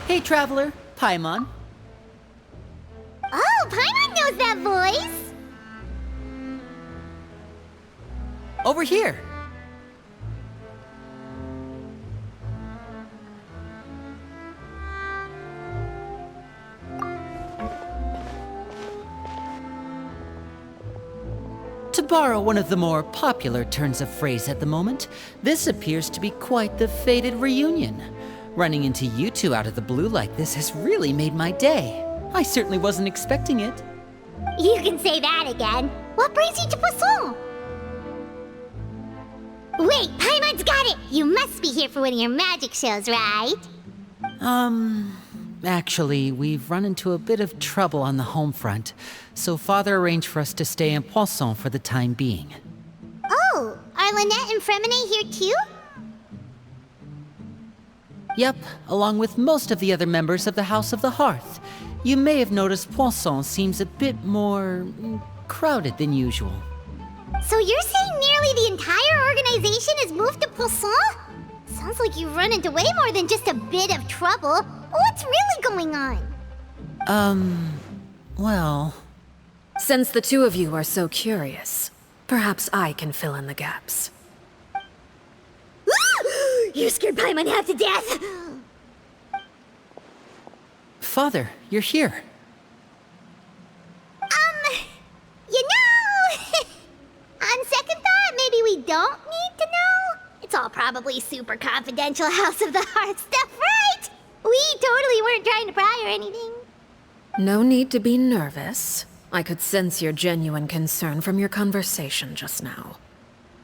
Hey, traveler, Paimon. Oh, Paimon knows that voice! Over here. To borrow one of the more popular turns of phrase at the moment, this appears to be quite the fated reunion. Running into you two out of the blue like this has really made my day. I certainly wasn't expecting it. You can say that again. What brings you to Poisson? Wait, Paimon's got it! You must be here for one of your magic shows, right? Actually, we've run into a bit of trouble on the home front, so Father arranged for us to stay in Poisson for the time being. Oh, are Lynette and Fremine here too? Yep, along with most of the other members of the House of the Hearth. You may have noticed Poisson seems a bit more crowded than usual. So you're saying nearly the entire organization has moved to Poisson? Sounds like you've run into way more than just a bit of trouble. What's really going on? Well... Since the two of you are so curious, perhaps I can fill in the gaps. You scared Paimon half to death! Father, you're here. You know... On second thought, maybe we don't need to know? It's all probably super confidential House of the Heart stuff, right? We totally weren't trying to pry or anything. No need to be nervous. I could sense your genuine concern from your conversation just now.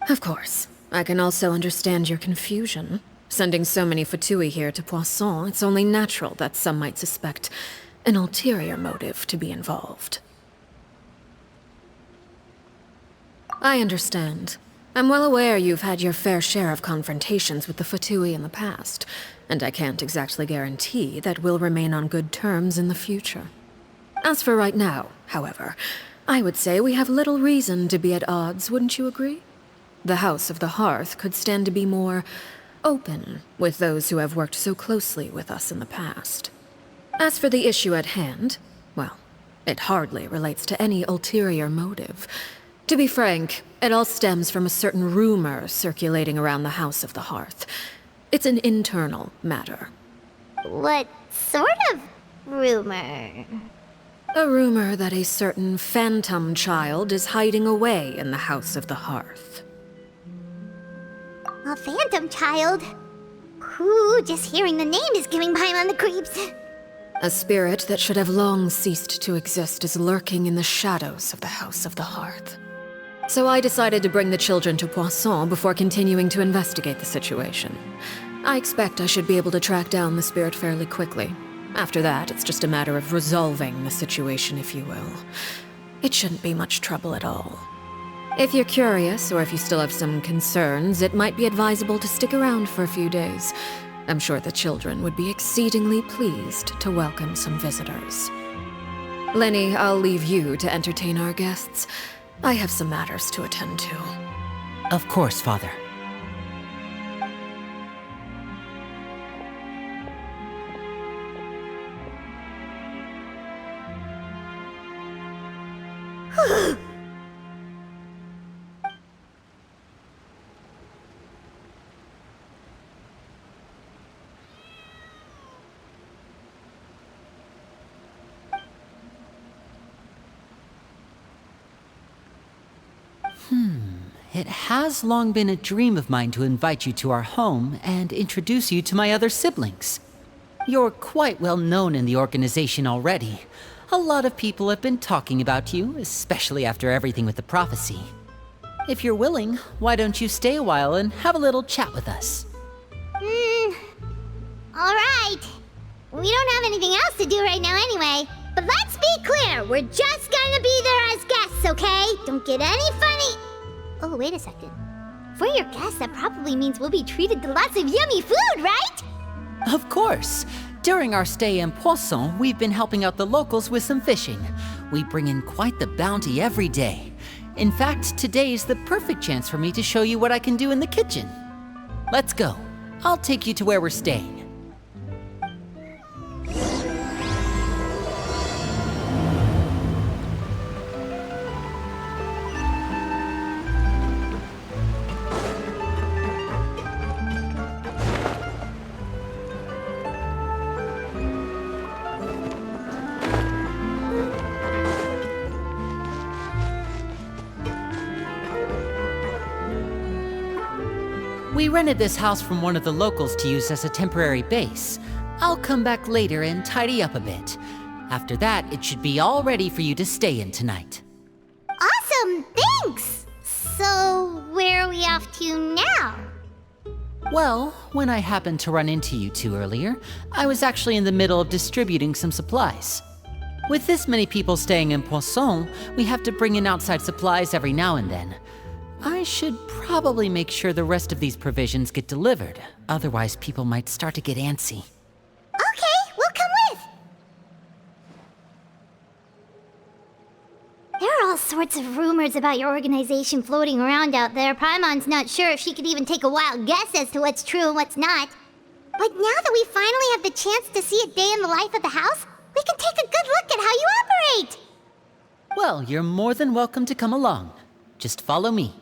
Of course, I can also understand your confusion. Sending so many Fatui here to Poisson, it's only natural that some might suspect an ulterior motive to be involved. I understand. I'm well aware you've had your fair share of confrontations with the Fatui in the past, and I can't exactly guarantee that we'll remain on good terms in the future. As for right now, however, I would say we have little reason to be at odds, wouldn't you agree? The House of the Hearth could stand to be more open with those who have worked so closely with us in the past. As for the issue at hand, well, it hardly relates to any ulterior motive. To be frank, it all stems from a certain rumor circulating around the House of the Hearth. It's an internal matter. What sort of rumor? A rumor that a certain phantom child is hiding away in the House of the Hearth. A phantom child? Ooh, just hearing the name is giving Paimon the creeps. A spirit that should have long ceased to exist is lurking in the shadows of the House of the Hearth. So I decided to bring the children to Poisson before continuing to investigate the situation. I expect I should be able to track down the spirit fairly quickly. After that, it's just a matter of resolving the situation, if you will. It shouldn't be much trouble at all. If you're curious, or if you still have some concerns, it might be advisable to stick around for a few days. I'm sure the children would be exceedingly pleased to welcome some visitors. Lenny, I'll leave you to entertain our guests. I have some matters to attend to. Of course, Father. It has long been a dream of mine to invite you to our home and introduce you to my other siblings. You're quite well known in the organization already. A lot of people have been talking about you, especially after everything with the prophecy. If you're willing, why don't you stay a while and have a little chat with us? Alright. We don't have anything else to do right now anyway. But let's be clear, we're just gonna be there as guests, okay? Don't get any funny... Oh, wait a second. For your guests, that probably means we'll be treated to lots of yummy food, right? Of course. During our stay in Poisson, we've been helping out the locals with some fishing. We bring in quite the bounty every day. In fact, today's the perfect chance for me to show you what I can do in the kitchen. Let's go. I'll take you to where we're staying. rented this house from one of the locals to use as a temporary base. I'll come back later and tidy up a bit. After that, it should be all ready for you to stay in tonight. Awesome, thanks! So, where are we off to now? Well, when I happened to run into you two earlier, I was actually in the middle of distributing some supplies. With this many people staying in Poisson, we have to bring in outside supplies every now and then. I should probably make sure the rest of these provisions get delivered, otherwise people might start to get antsy. Okay, we'll come with! There are all sorts of rumors about your organization floating around out there. Paimon's not sure if she could even take a wild guess as to what's true and what's not. But now that we finally have the chance to see a day in the life of the house, we can take a good look at how you operate! Well, you're more than welcome to come along. Just follow me.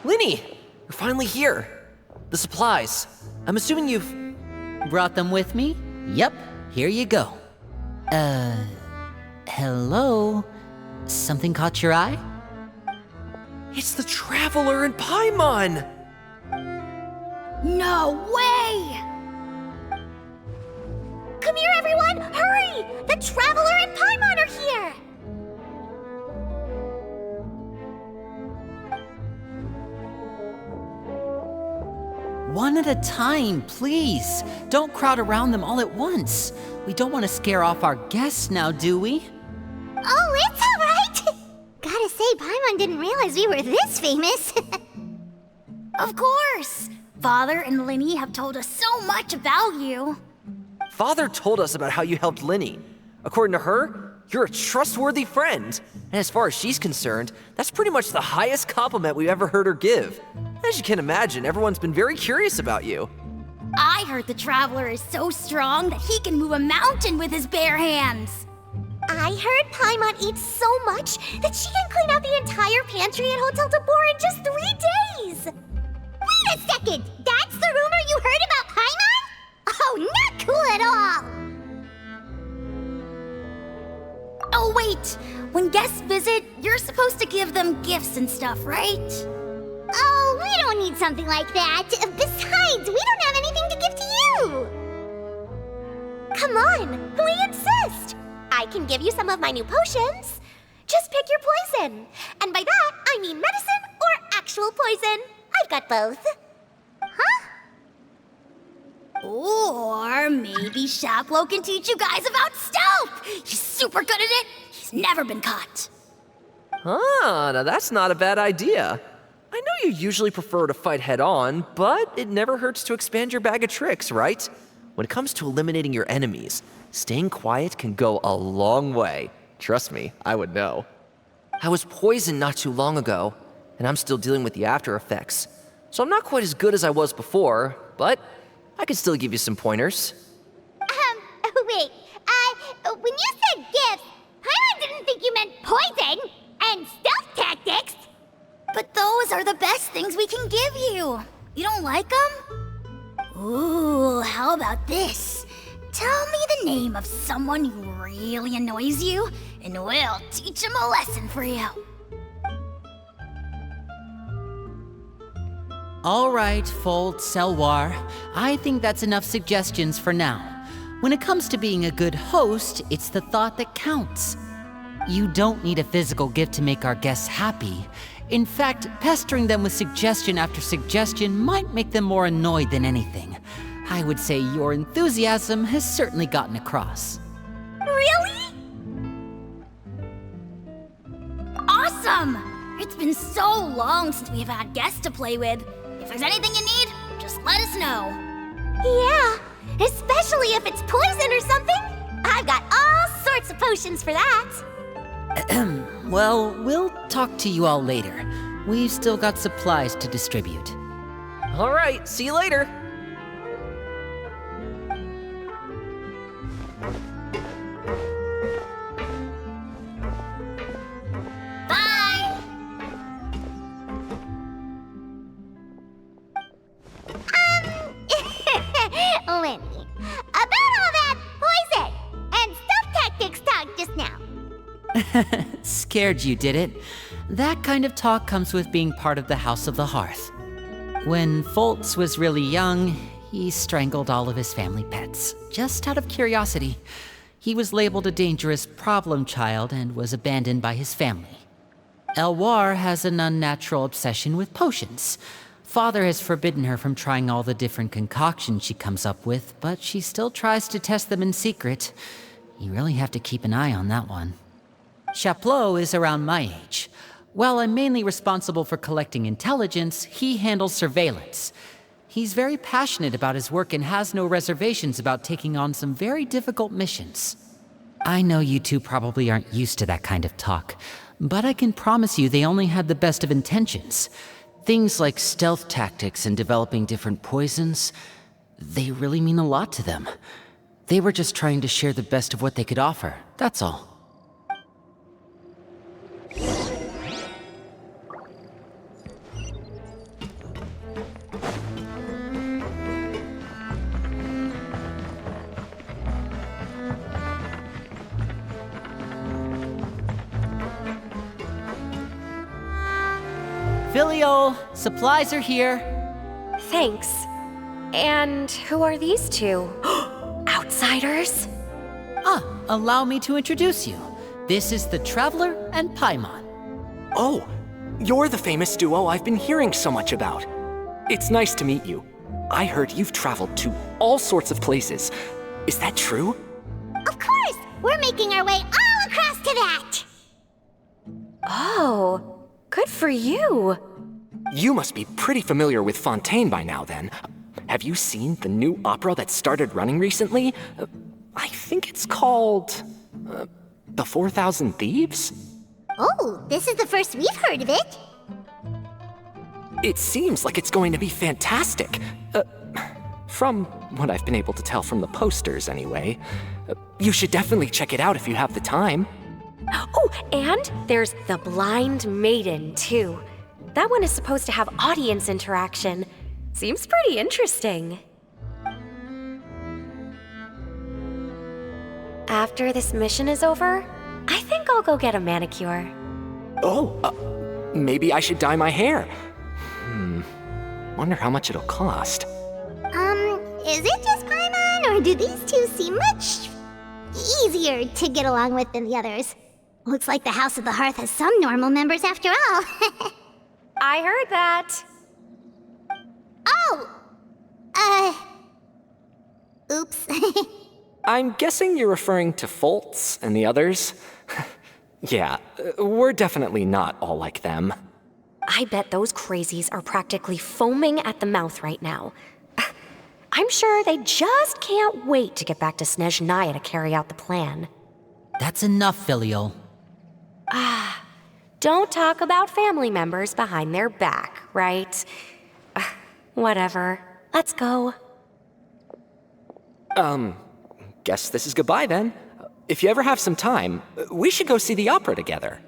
Linny, you're finally here. The supplies. I'm assuming you've... Brought them with me? Yep, here you go. Hello? Something caught your eye? It's the Traveler in Paimon! No way! Come here, everyone! Hurry! The Traveler and Paimon are here! One at a time, please. Don't crowd around them all at once. We don't want to scare off our guests now, do we? Oh, it's alright! Gotta say, Paimon didn't realize we were this famous. Of course! Father and Linny have told us so much about you. Father told us about how you helped Linny. According to her, you're a trustworthy friend. And as far as she's concerned, that's pretty much the highest compliment we've ever heard her give. As you can imagine, everyone's been very curious about you. I heard the Traveler is so strong that he can move a mountain with his bare hands. I heard Paimon eats so much that she can clean out the entire pantry at Hotel de Boer in just 3 days! Wait a second! That's the rumor you heard about Paimon? Oh, not cool at all! Oh wait, when guests visit, you're supposed to give them gifts and stuff, right? Oh, we don't need something like that. Besides, we don't have anything to give to you! Come on, we insist! I can give you some of my new potions. Just pick your poison. And by that, I mean medicine or actual poison. I've got both. Huh? Or maybe Shaplo can teach you guys about stealth! He's super good at it! He's never been caught! Ah, now that's not a bad idea. I know you usually prefer to fight head-on, but it never hurts to expand your bag of tricks, right? When it comes to eliminating your enemies, staying quiet can go a long way. Trust me, I would know. I was poisoned not too long ago, and I'm still dealing with the after effects. So I'm not quite as good as I was before, but I can still give you some pointers. Wait. When you said gifts, Paimon didn't think you meant poison and stealth tactics. But those are the best things we can give you. You don't like them? Ooh, how about this? Tell me the name of someone who really annoys you, and we'll teach him a lesson for you. All right, Fold, Selwar. I think that's enough suggestions for now. When it comes to being a good host, it's the thought that counts. You don't need a physical gift to make our guests happy. In fact, pestering them with suggestion after suggestion might make them more annoyed than anything. I would say your enthusiasm has certainly gotten across. Really? Awesome! It's been so long since we've had guests to play with. If there's anything you need, just let us know. Yeah, especially if it's poison or something. I've got all sorts of potions for that. Well, we'll talk to you all later. We've still got supplies to distribute. All right, see you later. Scared you, did it? That kind of talk comes with being part of the House of the Hearth. When Foltz was really young, he strangled all of his family pets, just out of curiosity. He was labeled a dangerous problem child and was abandoned by his family. Elwar has an unnatural obsession with potions. Father has forbidden her from trying all the different concoctions she comes up with, but she still tries to test them in secret. You really have to keep an eye on that one. Chaplot is around my age. While I'm mainly responsible for collecting intelligence, he handles surveillance. He's very passionate about his work and has no reservations about taking on some very difficult missions. I know you two probably aren't used to that kind of talk, but I can promise you they only had the best of intentions. Things like stealth tactics and developing different poisons, they really mean a lot to them. They were just trying to share the best of what they could offer, that's all. Filial, supplies are here. Thanks. And who are these two? Outsiders? Allow me to introduce you. This is the Traveler and Paimon. Oh, you're the famous duo I've been hearing so much about. It's nice to meet you. I heard you've traveled to all sorts of places. Is that true? Of course! We're making our way all across to that! Oh, good for you. You must be pretty familiar with Fontaine by now, then. Have you seen the new opera that started running recently? I think it's called... The 4,000 Thieves? Oh, this is the first we've heard of it. It seems like it's going to be fantastic. From what I've been able to tell from the posters, anyway. You should definitely check it out if you have the time. Oh, and there's The Blind Maiden, too. That one is supposed to have audience interaction. Seems pretty interesting. After this mission is over, I think I'll go get a manicure. Oh, maybe I should dye my hair. Wonder how much it'll cost. Is it just Paimon, or do these two seem much easier to get along with than the others? Looks like the House of the Hearth has some normal members after all. I heard that. Oh! Oops. I'm guessing you're referring to Foltz and the others? Yeah, we're definitely not all like them. I bet those crazies are practically foaming at the mouth right now. I'm sure they just can't wait to get back to Snezhnaya to carry out the plan. That's enough, Filial. Don't talk about family members behind their back, right? Whatever. Let's go. Guess this is goodbye then. If you ever have some time, we should go see the opera together.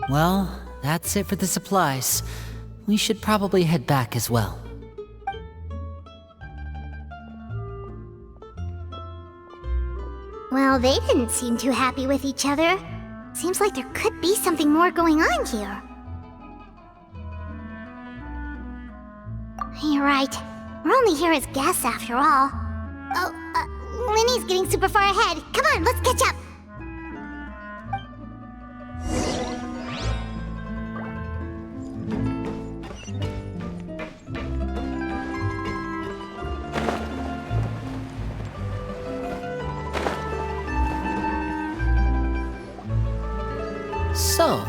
Well, that's it for the supplies. We should probably head back as well. Well, they didn't seem too happy with each other. Seems like there could be something more going on here. You're right. We're only here as guests after all. Oh, Winnie's getting super far ahead. Come on, let's catch up. So,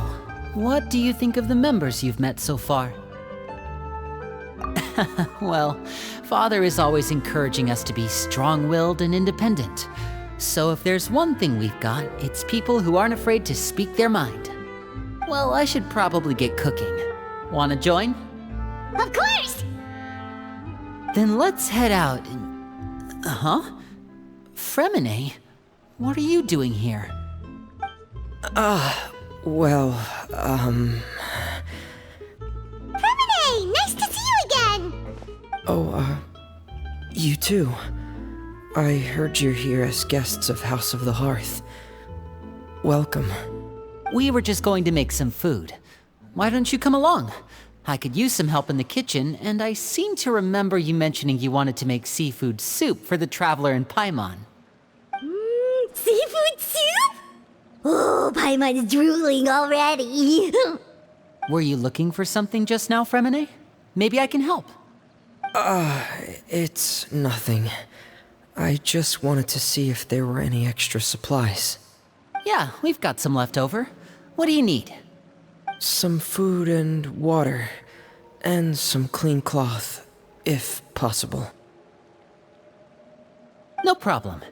what do you think of the members you've met so far? Well, Father is always encouraging us to be strong-willed and independent. So if there's one thing we've got, it's people who aren't afraid to speak their mind. Well, I should probably get cooking. Wanna join? Of course! Then let's head out. Fremine, what are you doing here? Well, Fremine! Nice to see you again! You too. I heard you're here as guests of House of the Hearth. Welcome. We were just going to make some food. Why don't you come along? I could use some help in the kitchen, and I seem to remember you mentioning you wanted to make seafood soup for the traveler in Paimon. Seafood soup? Oh, Paimon is drooling already. Were you looking for something just now, Fremine? Maybe I can help. It's nothing. I just wanted to see if there were any extra supplies. Yeah, we've got some left over. What do you need? Some food and water, and some clean cloth, if possible. No problem.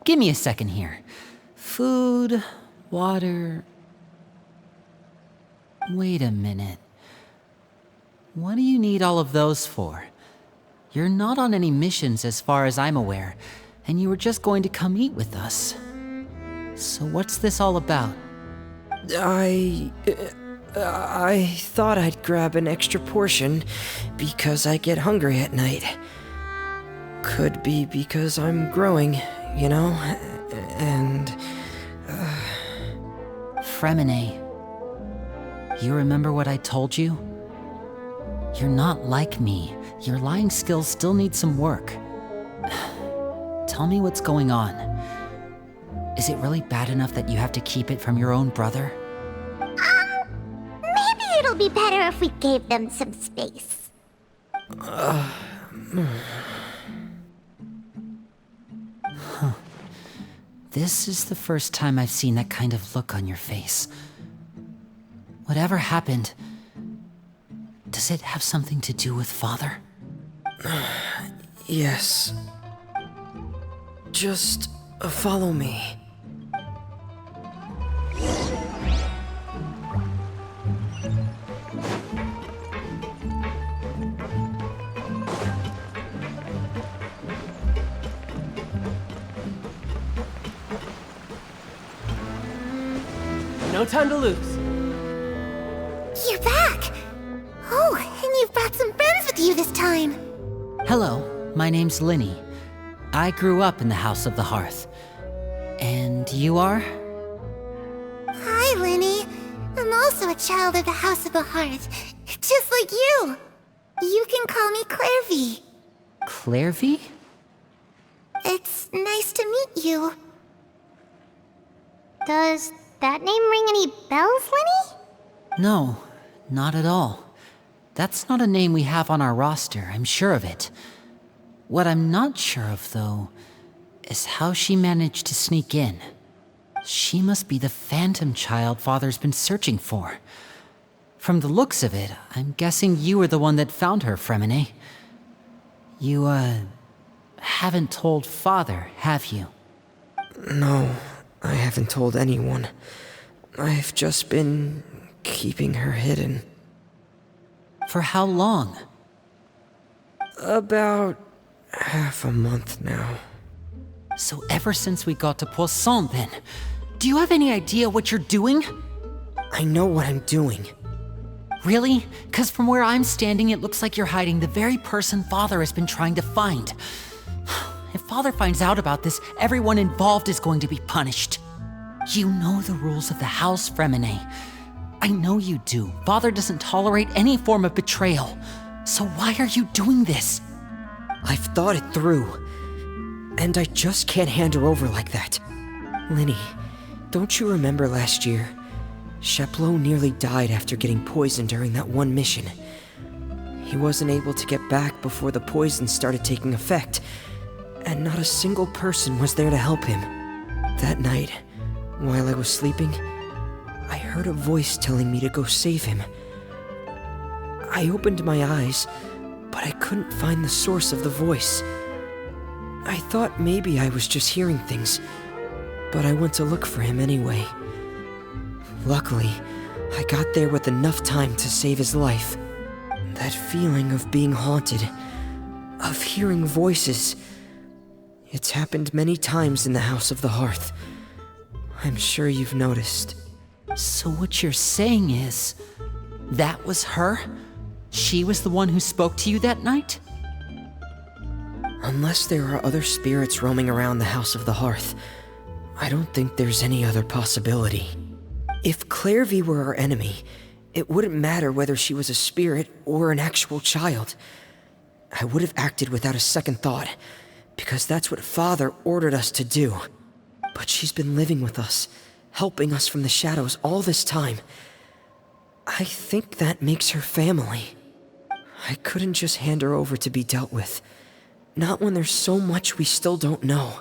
Give me a second here. Food, water... Wait a minute. What do you need all of those for? You're not on any missions as far as I'm aware, and you were just going to come eat with us. So what's this all about? I thought I'd grab an extra portion because I get hungry at night. Could be because I'm growing, you know, and... Fremine, you remember what I told you? You're not like me. Your lying skills still need some work. Tell me what's going on. Is it really bad enough that you have to keep it from your own brother? Maybe it'll be better if we gave them some space. This is the first time I've seen that kind of look on your face. Whatever happened, does it have something to do with Father? Yes. Just follow me. No time to lose. You're back! Oh, and you've brought some friends with you this time. Hello, my name's Linny. I grew up in the House of the Hearth. And you are? Hi, Linny. I'm also a child of the House of the Hearth, just like you. You can call me Clairvy. Clairvy? It's nice to meet you. Does that name ring any bells, Linny? No, not at all. That's not a name we have on our roster, I'm sure of it. What I'm not sure of, though, is how she managed to sneak in. She must be the phantom child Father's been searching for. From the looks of it, I'm guessing you were the one that found her, Fremine. You, haven't told Father, have you? No, I haven't told anyone. I've just been keeping her hidden. For how long? About half a month now. So ever since we got to Poisson, then. Do you have any idea what you're doing? I know what I'm doing. Really? 'Cause from where I'm standing, it looks like you're hiding the very person Father has been trying to find. If Father finds out about this, everyone involved is going to be punished. You know the rules of the house, Fremine. I know you do. Father doesn't tolerate any form of betrayal. So why are you doing this? I've thought it through. And I just can't hand her over like that. Linny, don't you remember last year? Chaplot nearly died after getting poisoned during that one mission. He wasn't able to get back before the poison started taking effect, and not a single person was there to help him. That night, while I was sleeping, I heard a voice telling me to go save him. I opened my eyes, but I couldn't find the source of the voice. I thought maybe I was just hearing things, but I went to look for him anyway. Luckily, I got there with enough time to save his life. That feeling of being haunted, of hearing voices, it's happened many times in the House of the Hearth. I'm sure you've noticed. So what you're saying is, that was her? She was the one who spoke to you that night? Unless there are other spirits roaming around the House of the Hearth, I don't think there's any other possibility. If Clairvy were our enemy, it wouldn't matter whether she was a spirit or an actual child. I would have acted without a second thought, because that's what Father ordered us to do. But she's been living with us, helping us from the shadows all this time. I think that makes her family. I couldn't just hand her over to be dealt with. Not when there's so much we still don't know.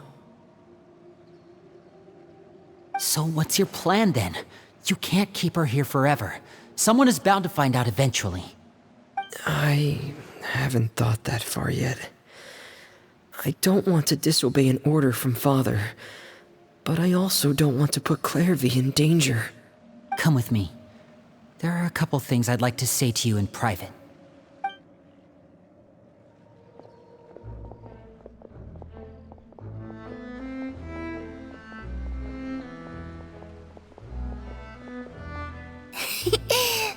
So what's your plan then? You can't keep her here forever. Someone is bound to find out eventually. I haven't thought that far yet. I don't want to disobey an order from Father, but I also don't want to put Clairvy in danger. Come with me. There are a couple things I'd like to say to you in private.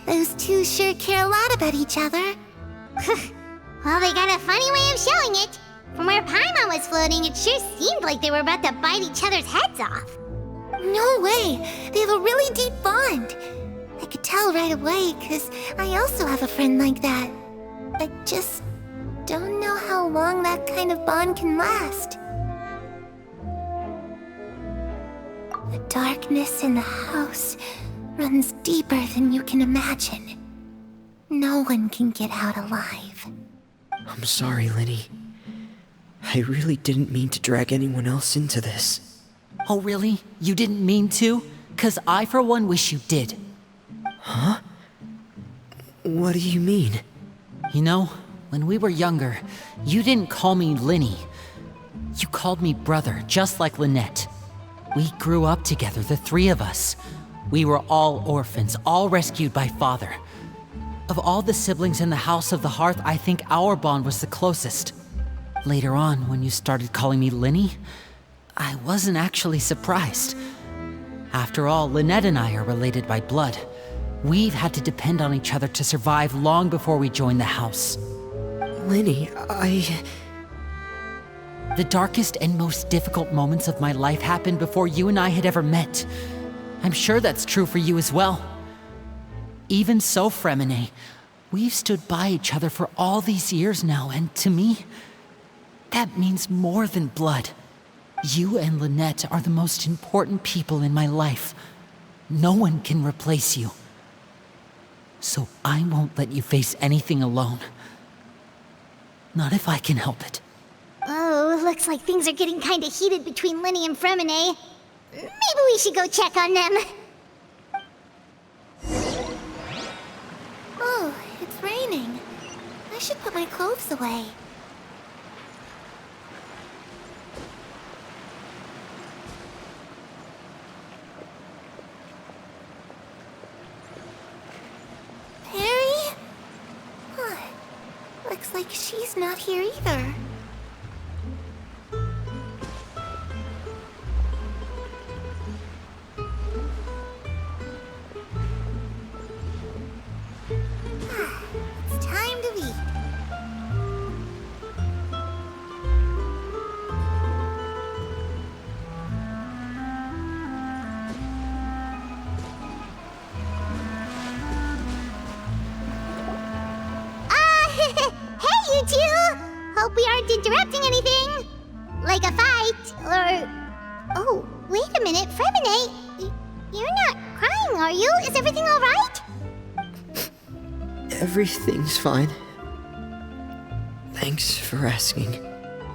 Those two sure care a lot about each other. Well, they got a funny way of showing it. From where Paimon was floating, it sure seemed like they were about to bite each other's heads off. No way! They have a really deep bond. I could tell right away, because I also have a friend like that. I just don't know how long that kind of bond can last. The darkness in the house runs deeper than you can imagine. No one can get out alive. I'm sorry, Linny. I really didn't mean to drag anyone else into this. Oh really? You didn't mean to? 'Cause I for one wish you did. Huh? What do you mean? You know, when we were younger, you didn't call me Linny. You called me brother, just like Lynette. We grew up together, the three of us. We were all orphans, all rescued by Father. Of all the siblings in the House of the Hearth, I think our bond was the closest. Later on, when you started calling me Linny, I wasn't actually surprised. After all, Lynette and I are related by blood. We've had to depend on each other to survive long before we joined the house. Linny, The darkest and most difficult moments of my life happened before you and I had ever met. I'm sure that's true for you as well. Even so, Fremine, we've stood by each other for all these years now, and to me, that means more than blood. You and Lynette are the most important people in my life. No one can replace you. So I won't let you face anything alone. Not if I can help it. Oh, looks like things are getting kinda heated between Linny and Fremine. Maybe we should go check on them. Oh, it's raining. I should put my clothes away. Perry? Huh. Looks like she's not here either. It's time to eat. Hey, you two! Hope we aren't interrupting anything. Like a fight, or... Oh, wait a minute, Fremine. You're not crying, are you? Is everything alright? everything's fine. Thanks for asking.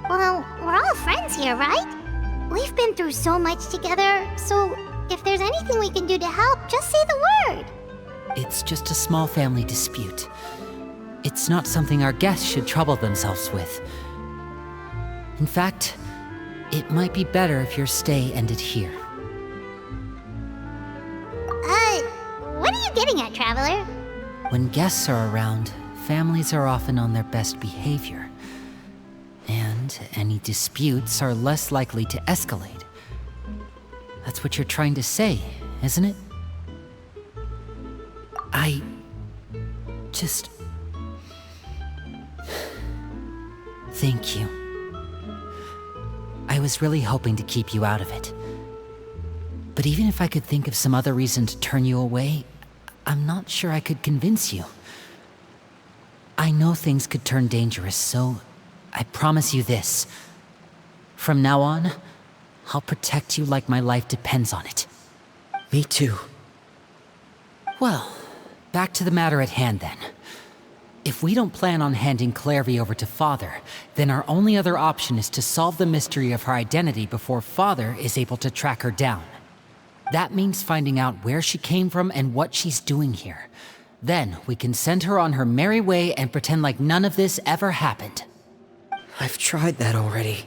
Well, we're all friends here, right? We've been through so much together, so if there's anything we can do to help, just say the word. It's just a small family dispute. It's not something our guests should trouble themselves with. In fact, it might be better if your stay ended here. What are you getting at, Traveler? When guests are around, families are often on their best behavior. And any disputes are less likely to escalate. That's what you're trying to say, isn't it? I just... Thank you. was really hoping to keep you out of it. But even if I could think of some other reason to turn you away, I'm not sure I could convince you. I know things could turn dangerous, so I promise you this. From now on, I'll protect you like my life depends on it. Me too. Well, back to the matter at hand then. If we don't plan on handing Clairvy over to Father, then our only other option is to solve the mystery of her identity before Father is able to track her down. That means finding out where she came from and what she's doing here. Then we can send her on her merry way and pretend like none of this ever happened. I've tried that already.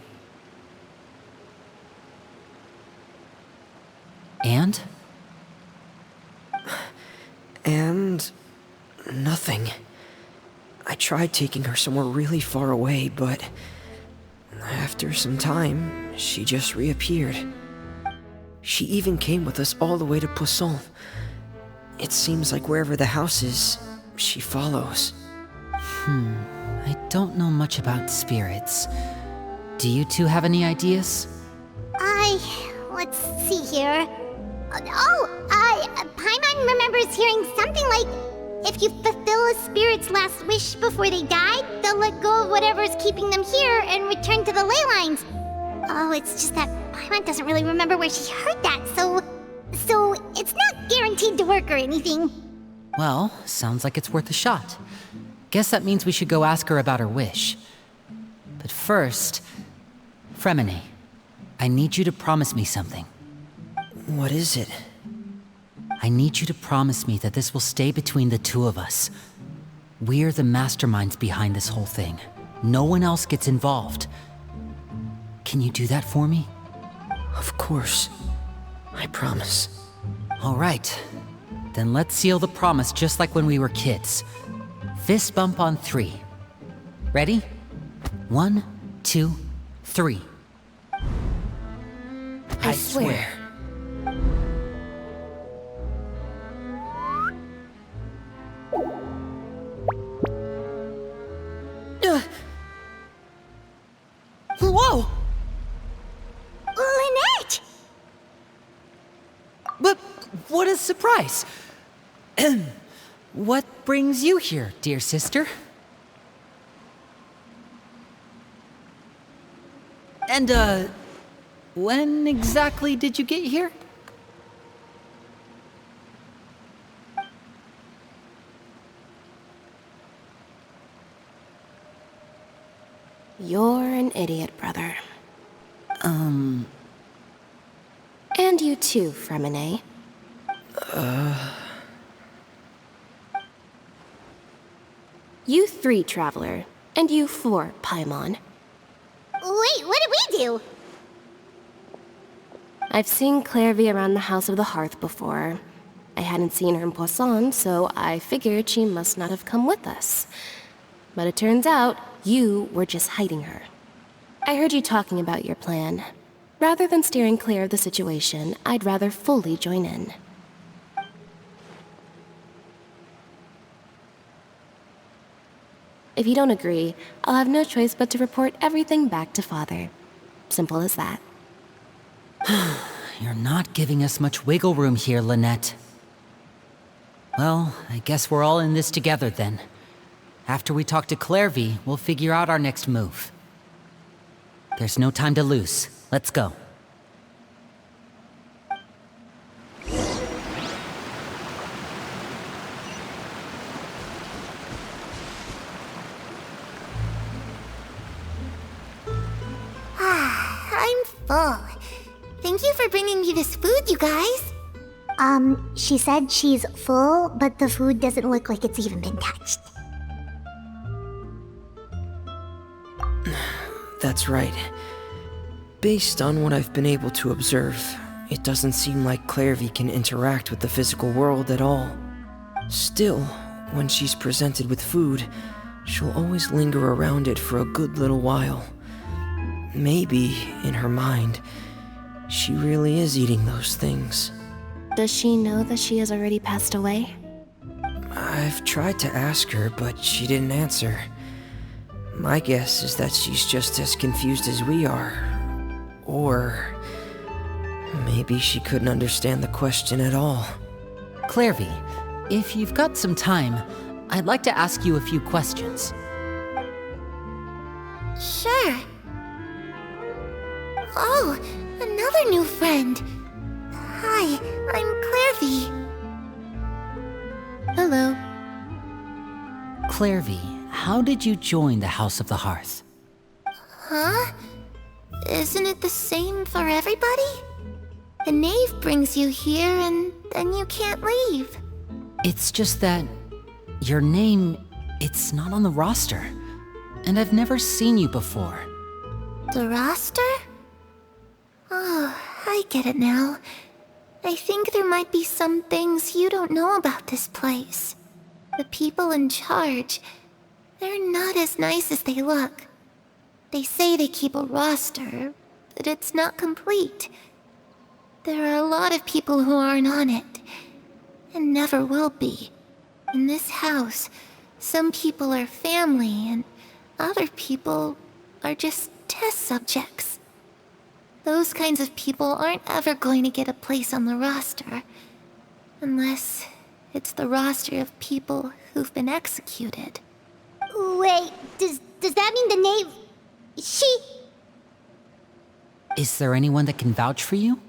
And? And... nothing. I tried taking her somewhere really far away, but... after some time, she just reappeared. She even came with us all the way to Poisson. It seems like wherever the house is, she follows. I don't know much about spirits. Do you two have any ideas? Let's see here. Paimon remembers hearing something like, if you fulfill a spirit's last wish before they die, they'll let go of whatever's keeping them here and return to the ley lines. Oh, it's just that Paimon doesn't really remember where she heard that, so it's not guaranteed to work or anything. Well, sounds like it's worth a shot. Guess that means we should go ask her about her wish. But first, Fremine, I need you to promise me something. What is it? I need you to promise me that this will stay between the two of us. We're the masterminds behind this whole thing. No one else gets involved. Can you do that for me? Of course. I promise. All right. Then let's seal the promise just like when we were kids. Fist bump on 3. Ready? 1, 2, 3. I swear. Whoa! Lynette! But what a surprise! What brings you here, dear sister? And, when exactly did you get here? You're an idiot, brother. And you too, Fremine. You 3, Traveler. And you 4, Paimon. Wait, what did we do? I've seen Clairvy around the House of the Hearth before. I hadn't seen her in Poisson, so I figured she must not have come with us. But it turns out, you were just hiding her. I heard you talking about your plan. Rather than steering clear of the situation, I'd rather fully join in. If you don't agree, I'll have no choice but to report everything back to Father. Simple as that. You're not giving us much wiggle room here, Lynette. Well, I guess we're all in this together then. After we talk to Clairvy, we'll figure out our next move. There's no time to lose. Let's go. I'm full. Thank you for bringing me this food, you guys. She said she's full, but the food doesn't look like it's even been touched. That's right. Based on what I've been able to observe, it doesn't seem like Clairvy can interact with the physical world at all. Still, when she's presented with food, she'll always linger around it for a good little while. Maybe, in her mind, she really is eating those things. Does she know that she has already passed away? I've tried to ask her, but she didn't answer. My guess is that she's just as confused as we are. Or maybe she couldn't understand the question at all. Clairvy, if you've got some time, I'd like to ask you a few questions. Sure. Oh, another new friend. Hi, I'm Clairvy. Hello. Clairvy, how did you join the House of the Hearth? Huh? Isn't it the same for everybody? A knave brings you here and then you can't leave. It's just that your name, it's not on the roster. And I've never seen you before. The roster? Oh, I get it now. I think there might be some things you don't know about this place. The people in charge, they're not as nice as they look. They say they keep a roster, but it's not complete. There are a lot of people who aren't on it, and never will be. In this house, some people are family, and other people are just test subjects. Those kinds of people aren't ever going to get a place on the roster, unless it's the roster of people who've been executed. Wait, does that mean the knave... She... Is there anyone that can vouch for you?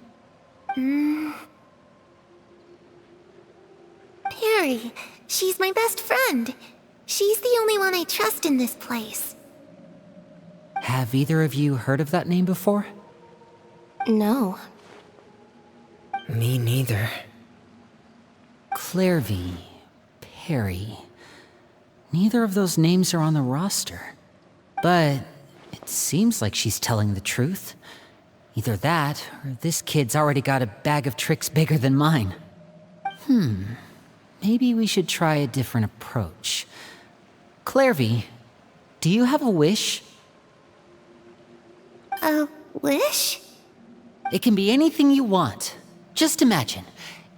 Perry, she's my best friend. She's the only one I trust in this place. Have either of you heard of that name before? No. Me neither. Clairvy, Perry. Neither of those names are on the roster. But it seems like she's telling the truth. Either that, or this kid's already got a bag of tricks bigger than mine. Maybe we should try a different approach. Clairvy, do you have a wish? A wish? It can be anything you want. Just imagine.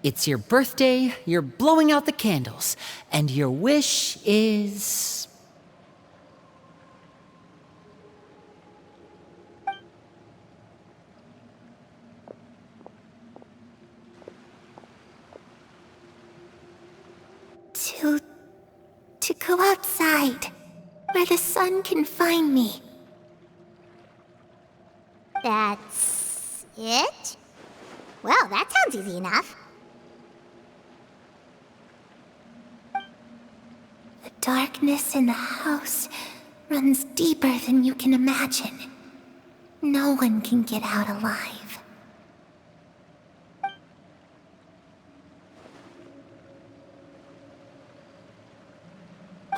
It's your birthday, you're blowing out the candles, and your wish is... To go outside, where the sun can find me. That's... it? Well, that sounds easy enough. The darkness in the house runs deeper than you can imagine. No one can get out alive.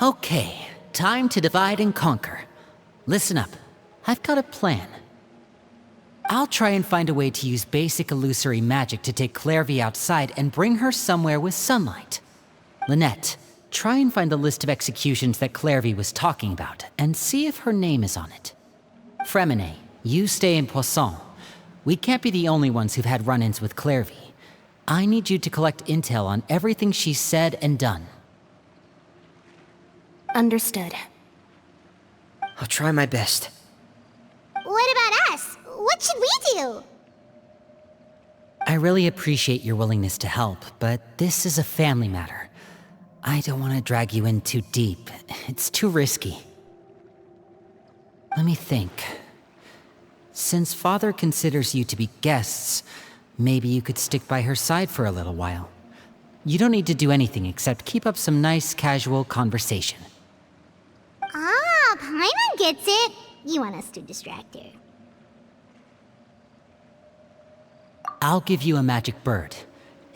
Okay, time to divide and conquer. Listen up, I've got a plan. I'll try and find a way to use basic illusory magic to take Clairvy outside and bring her somewhere with sunlight. Lynette, try and find the list of executions that Clairvy was talking about, and see if her name is on it. Fremine, you stay in Poisson. We can't be the only ones who've had run-ins with Clairvy. I need you to collect intel on everything she's said and done. Understood. I'll try my best. What about us? What should we do? I really appreciate your willingness to help, but this is a family matter. I don't want to drag you in too deep. It's too risky. Let me think. Since Father considers you to be guests, maybe you could stick by her side for a little while. You don't need to do anything except keep up some nice, casual conversation. Ah, Paimon gets it. You want us to distract her. I'll give you a magic bird.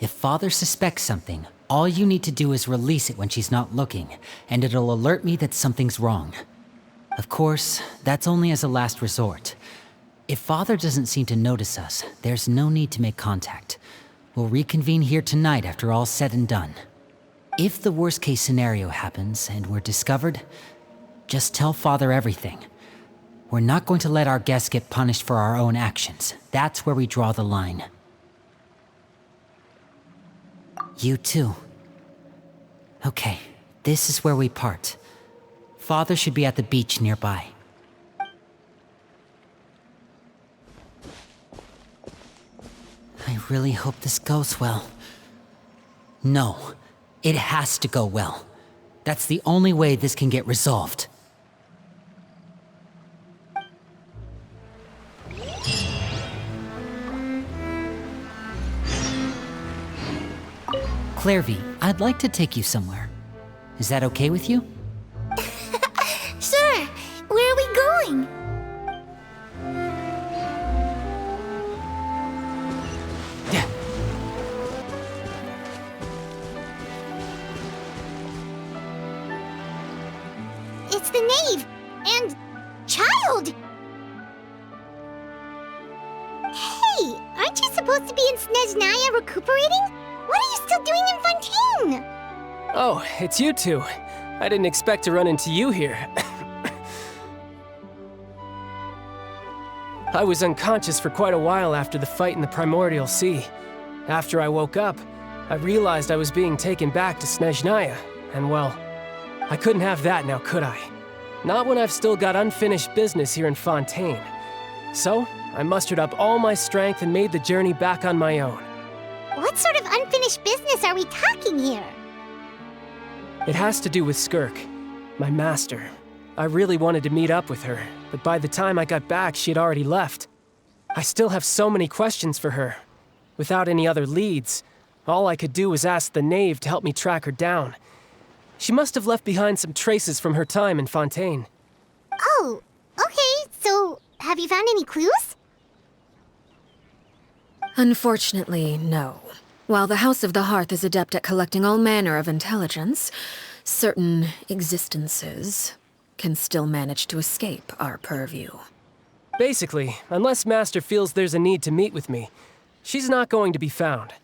If Father suspects something, all you need to do is release it when she's not looking, and it'll alert me that something's wrong. Of course, that's only as a last resort. If Father doesn't seem to notice us, there's no need to make contact. We'll reconvene here tonight after all's said and done. If the worst-case scenario happens and we're discovered, just tell Father everything. We're not going to let our guests get punished for our own actions. That's where we draw the line. You too. Okay, this is where we part. Father should be at the beach nearby. really hope this goes well. No, it has to go well. That's the only way this can get resolved. Clairvy, I'd like to take you somewhere. Is that okay with you? Sure. Where are we going? It's the knave and child. Hey, aren't you supposed to be in Snezhnaya recuperating? What are you still doing in Fontaine? Oh, it's you two. I didn't expect to run into you here. I was unconscious for quite a while after the fight in the Primordial Sea. After I woke up, I realized I was being taken back to Snezhnaya, and well, I couldn't have that now, could I? Not when I've still got unfinished business here in Fontaine. So, I mustered up all my strength and made the journey back on my own. What sort of unfinished business are we talking here? It has to do with Skirk, my master. I really wanted to meet up with her, but by the time I got back, she had already left. I still have so many questions for her. Without any other leads, all I could do was ask the knave to help me track her down. She must have left behind some traces from her time in Fontaine. Oh, okay, so have you found any clues? Unfortunately, no. While the House of the Hearth is adept at collecting all manner of intelligence, certain existences can still manage to escape our purview. Basically, unless Master feels there's a need to meet with me, she's not going to be found.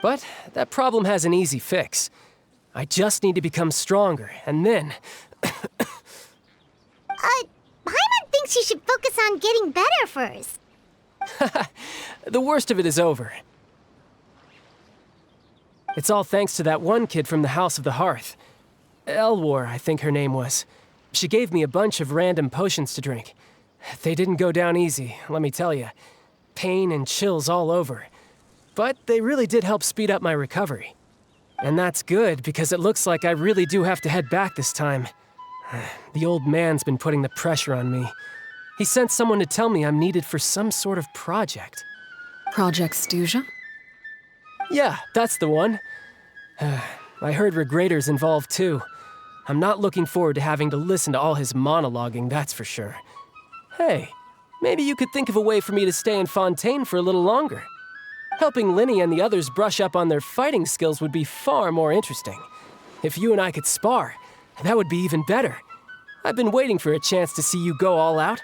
But that problem has an easy fix. I just need to become stronger, and then... Paimon thinks you should focus on getting better first. The worst of it is over. It's all thanks to that one kid from the House of the Hearth. Elwar, I think her name was. She gave me a bunch of random potions to drink. They didn't go down easy, let me tell you. Pain and chills all over. But they really did help speed up my recovery. And that's good, because it looks like I really do have to head back this time. The old man's been putting the pressure on me. He sent someone to tell me I'm needed for some sort of project. Project Stuja? Yeah, that's the one. I heard Regrader's involved too. I'm not looking forward to having to listen to all his monologuing, that's for sure. Hey, maybe you could think of a way for me to stay in Fontaine for a little longer. Helping Linny and the others brush up on their fighting skills would be far more interesting. If you and I could spar, that would be even better. I've been waiting for a chance to see you go all out.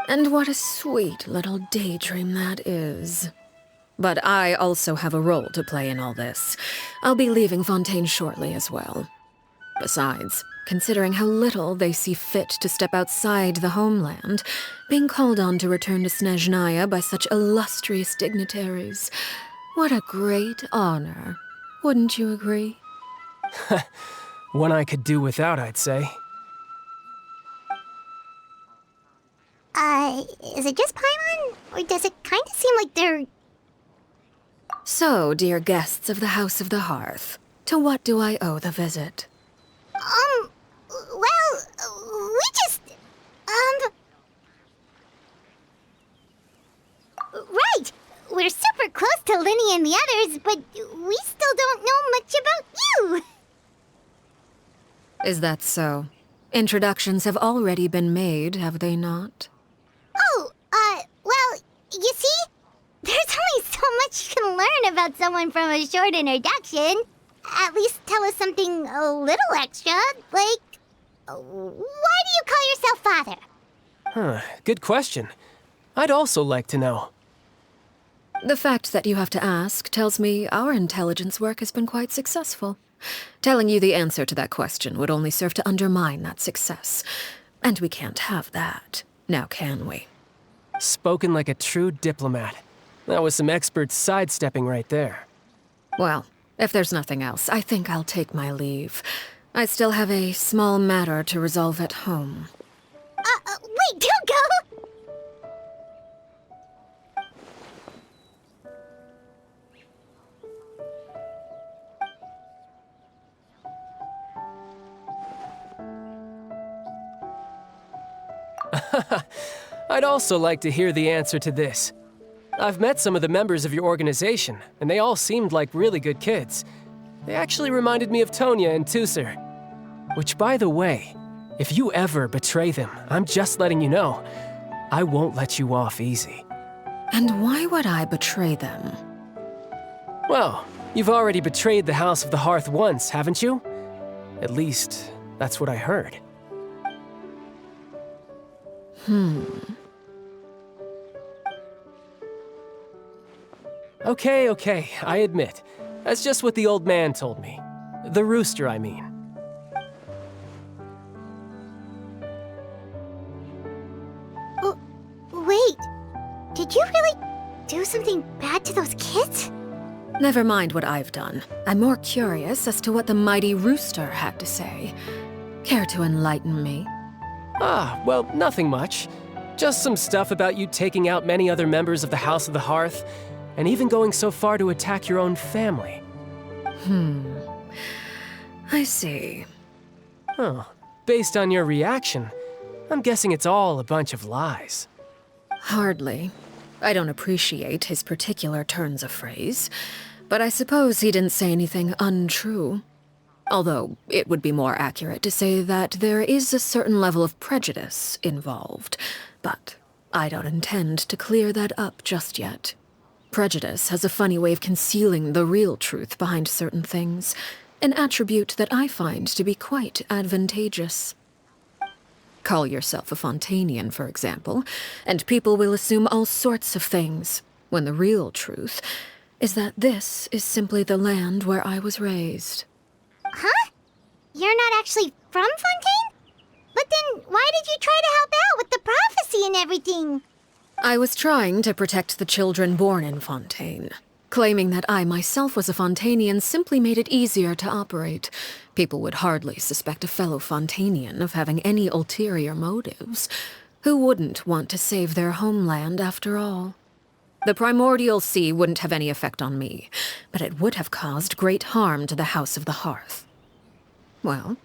And what a sweet little daydream that is. But I also have a role to play in all this. I'll be leaving Fontaine shortly as well. Besides, considering how little they see fit to step outside the homeland, being called on to return to Snezhnaya by such illustrious dignitaries, what a great honor. Wouldn't you agree? One I could do without, I'd say. Is it just Paimon? Or does it kind of seem like they're... So, dear guests of the House of the Hearth, to what do I owe the visit? Well, we just... Right! We're super close to Linny and the others, but we still don't know much about you! Is that so? Introductions have already been made, have they not? Oh, well, you see? There's only so much you can learn about someone from a short introduction. At least tell us something a little extra, like... Why do you call yourself father? Huh, good question. I'd also like to know. The fact that you have to ask tells me our intelligence work has been quite successful. Telling you the answer to that question would only serve to undermine that success. And we can't have that, now can we? Spoken like a true diplomat. That was some expert sidestepping right there. Well, if there's nothing else, I think I'll take my leave. I still have a small matter to resolve at home. Wait, don't go! I'd also like to hear the answer to this. I've met some of the members of your organization, and they all seemed like really good kids. They actually reminded me of Tonya and Tusser. Which, by the way, if you ever betray them, I'm just letting you know, I won't let you off easy. And why would I betray them? Well, you've already betrayed the House of the Hearth once, haven't you? At least, that's what I heard. Okay, I admit. That's just what the old man told me. The rooster, I mean. Wait, did you really do something bad to those kids? Never mind what I've done. I'm more curious as to what the mighty rooster had to say. Care to enlighten me? Well, nothing much. Just some stuff about you taking out many other members of the House of the Hearth, and even going so far to attack your own family. I see. Oh, based on your reaction, I'm guessing it's all a bunch of lies. Hardly. I don't appreciate his particular turns of phrase, but I suppose he didn't say anything untrue. Although, it would be more accurate to say that there is a certain level of prejudice involved, but I don't intend to clear that up just yet. Prejudice has a funny way of concealing the real truth behind certain things, an attribute that I find to be quite advantageous. Call yourself a Fontanian, for example, and people will assume all sorts of things, when the real truth is that this is simply the land where I was raised. Huh? You're not actually from Fontaine? But then why did you try to help out with the prophecy and everything? I was trying to protect the children born in Fontaine. Claiming that I myself was a Fontanian simply made it easier to operate. People would hardly suspect a fellow Fontanian of having any ulterior motives. Who wouldn't want to save their homeland after all? The primordial sea wouldn't have any effect on me, but it would have caused great harm to the House of the Hearth. Well,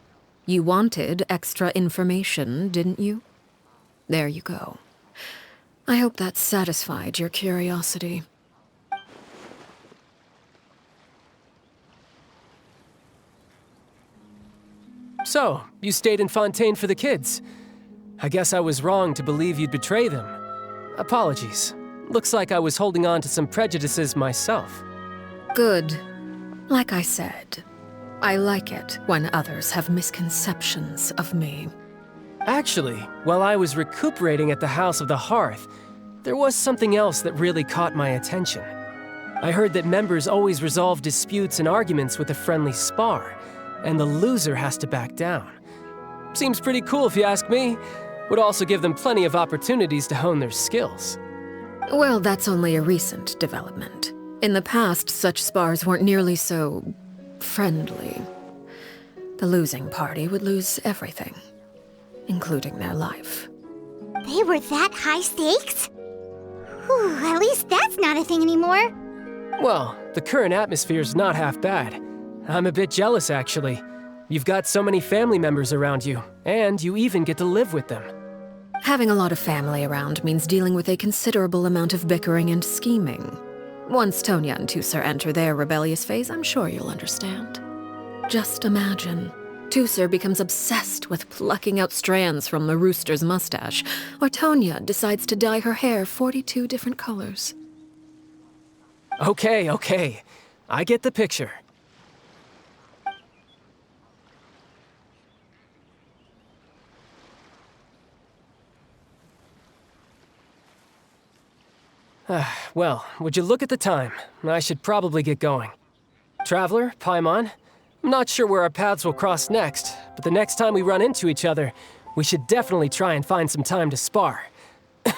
you wanted extra information, didn't you? There you go. I hope that satisfied your curiosity. So, you stayed in Fontaine for the kids. I guess I was wrong to believe you'd betray them. Apologies. Looks like I was holding on to some prejudices myself. Good. Like I said, I like it when others have misconceptions of me. Actually, while I was recuperating at the House of the Hearth, there was something else that really caught my attention. I heard that members always resolve disputes and arguments with a friendly spar, and the loser has to back down. Seems pretty cool if you ask me. Would also give them plenty of opportunities to hone their skills. Well, that's only a recent development. In the past, such spars weren't nearly so friendly. The losing party would lose everything, including their life. They were that high stakes? Whew, at least that's not a thing anymore. Well, the current atmosphere's not half bad. I'm a bit jealous, actually. You've got so many family members around you, and you even get to live with them. Having a lot of family around means dealing with a considerable amount of bickering and scheming. Once Tonya and Tusser enter their rebellious phase, I'm sure you'll understand. Just imagine. Tusser becomes obsessed with plucking out strands from the rooster's mustache, or Tonya decides to dye her hair 42 different colors. Okay. I get the picture. Well, would you look at the time? I should probably get going. Traveler, Paimon, I'm not sure where our paths will cross next, but the next time we run into each other, we should definitely try and find some time to spar. Again,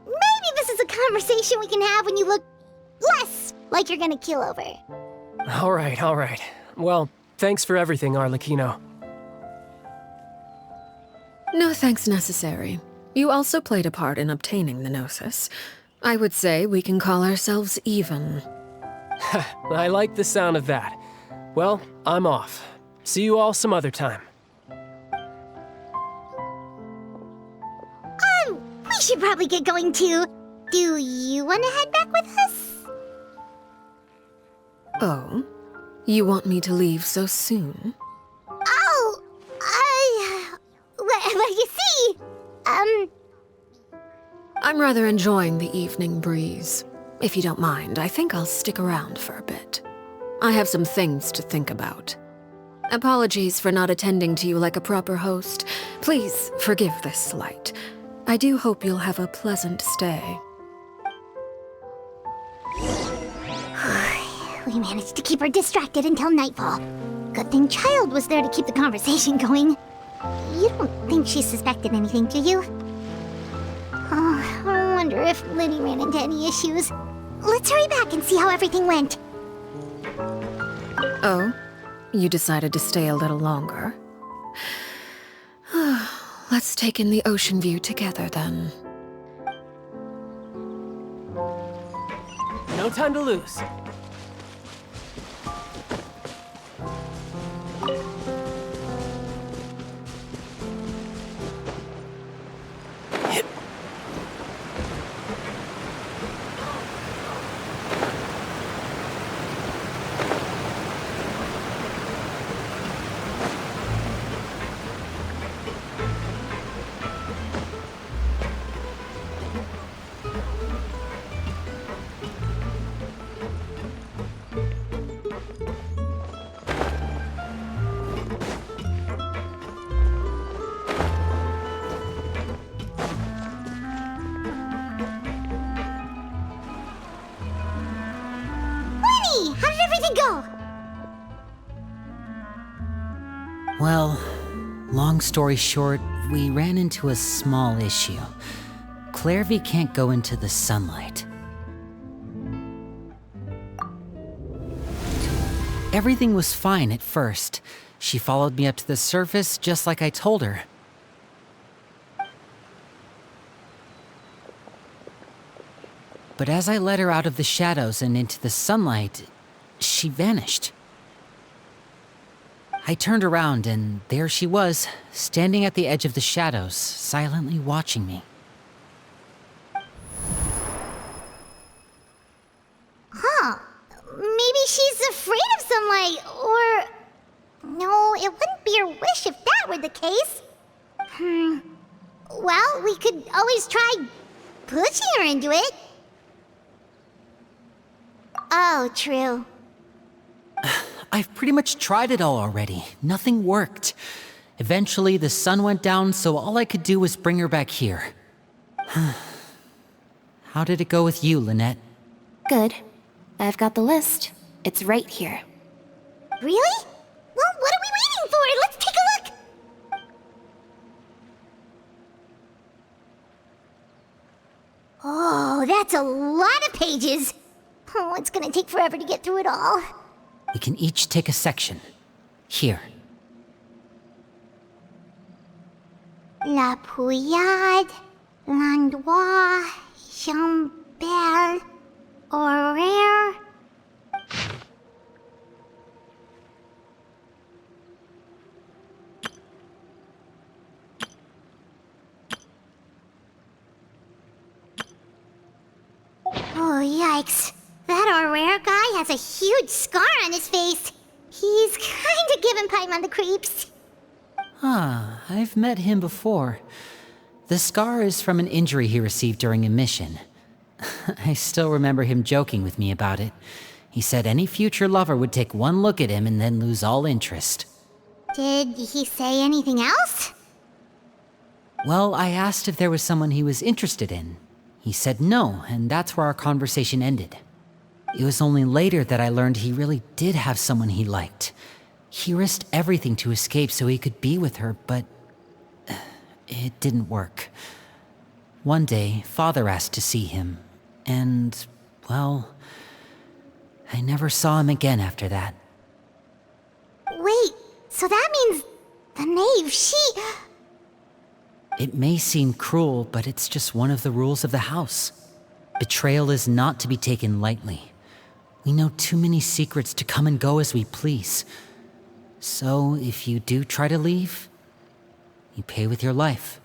maybe this is a conversation we can have when you look less like you're gonna kill over. All right. Well, thanks for everything, Arlecchino. No thanks necessary. You also played a part in obtaining the Gnosis. I would say we can call ourselves even. I like the sound of that. Well, I'm off. See you all some other time. we should probably get going too. Do you want to head back with us? Oh? You want me to leave so soon? Oh, well, you see, I'm rather enjoying the evening breeze. If you don't mind, I think I'll stick around for a bit. I have some things to think about. Apologies for not attending to you like a proper host. Please forgive this slight. I do hope you'll have a pleasant stay. We managed to keep her distracted until nightfall. Good thing Child was there to keep the conversation going. You don't think she suspected anything, do you? Oh, I wonder if Liddy ran into any issues. Let's hurry back and see how everything went. Oh? You decided to stay a little longer? Let's take in the ocean view together, then. No time to lose. Lenny, how did everything go? Well, long story short, we ran into a small issue. Clairvy can't go into the sunlight. Everything was fine at first. She followed me up to the surface just like I told her. But as I led her out of the shadows and into the sunlight, she vanished. I turned around and there she was, standing at the edge of the shadows, silently watching me. Huh. Maybe she's afraid of sunlight, or... No, it wouldn't be her wish if that were the case. Well, we could always try pushing her into it. Oh, true. I've pretty much tried it all already. Nothing worked. Eventually, the sun went down, so all I could do was bring her back here. How did it go with you, Lynette? Good. I've got the list. It's right here. Really? Well, what are we waiting for? Let's take a look! Oh, that's a lot of pages. Oh, it's gonna take forever to get through it all. We can each take a section. Here. La Pouillade, l'endroit, Jambelle, horaire. Oh, yikes. That Aurere guy has a huge scar on his face. He's kinda giving Paimon the creeps. Ah, I've met him before. The scar is from an injury he received during a mission. I still remember him joking with me about it. He said any future lover would take one look at him and then lose all interest. Did he say anything else? Well, I asked if there was someone he was interested in. He said no, and that's where our conversation ended. It was only later that I learned he really did have someone he liked. He risked everything to escape so he could be with her, but it didn't work. One day, Father asked to see him, and, well, I never saw him again after that. Wait, so that means the knave, It may seem cruel, but it's just one of the rules of the house. Betrayal is not to be taken lightly. We know too many secrets to come and go as we please. So, if you do try to leave, you pay with your life.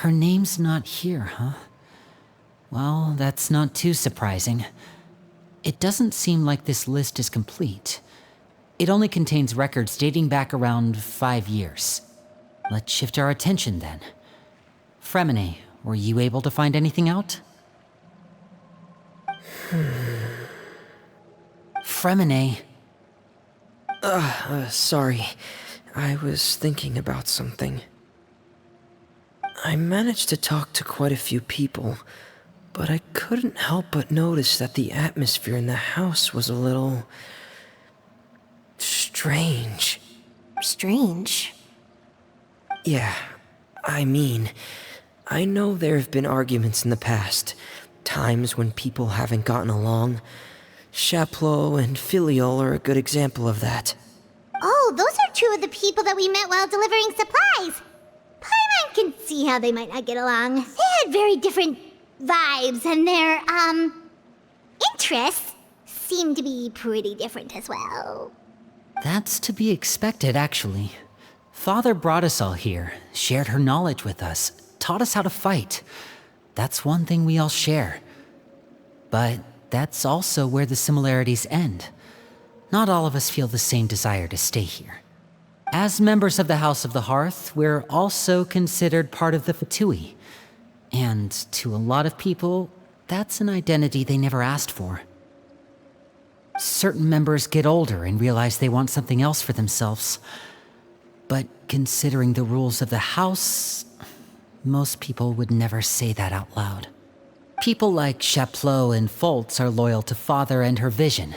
Her name's not here, huh? Well, that's not too surprising. It doesn't seem like this list is complete. It only contains records dating back around 5 years. Let's shift our attention then. Fremine, were you able to find anything out? Fremine. Sorry. I was thinking about something. I managed to talk to quite a few people, but I couldn't help but notice that the atmosphere in the house was a little... strange. Strange. Yeah, I mean, I know there have been arguments in the past, times when people haven't gotten along. Chaplot and Filial are a good example of that. Oh, those are two of the people that we met while delivering supplies. Paimon can see how they might not get along. They had very different vibes, and their, interests seem to be pretty different as well. That's to be expected, actually. Father brought us all here, shared her knowledge with us, taught us how to fight. That's one thing we all share. But that's also where the similarities end. Not all of us feel the same desire to stay here. As members of the House of the Hearth, we're also considered part of the Fatui. And to a lot of people, that's an identity they never asked for. Certain members get older and realize they want something else for themselves. But considering the rules of the House, most people would never say that out loud. People like Chaplot and Foltz are loyal to Father and her vision.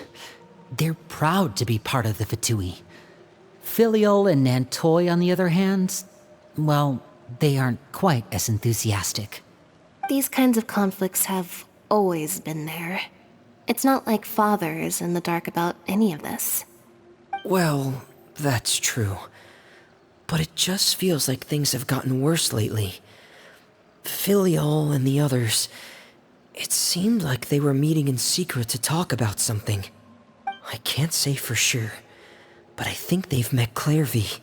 They're proud to be part of the Fatui. Filial and Nantoy, on the other hand, well, they aren't quite as enthusiastic. These kinds of conflicts have always been there. It's not like Father is in the dark about any of this. Well, that's true. But it just feels like things have gotten worse lately. Filial and the others, it seemed like they were meeting in secret to talk about something. I can't say for sure, but I think they've met Clairvy.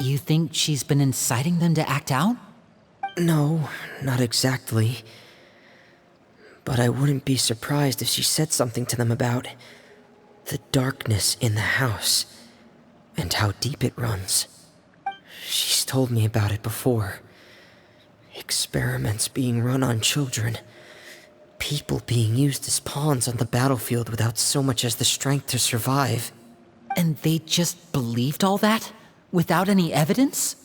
You think she's been inciting them to act out? No, not exactly. But I wouldn't be surprised if she said something to them about the darkness in the house and how deep it runs. She's told me about it before. Experiments being run on children. People being used as pawns on the battlefield without so much as the strength to survive. And they just believed all that? Without any evidence?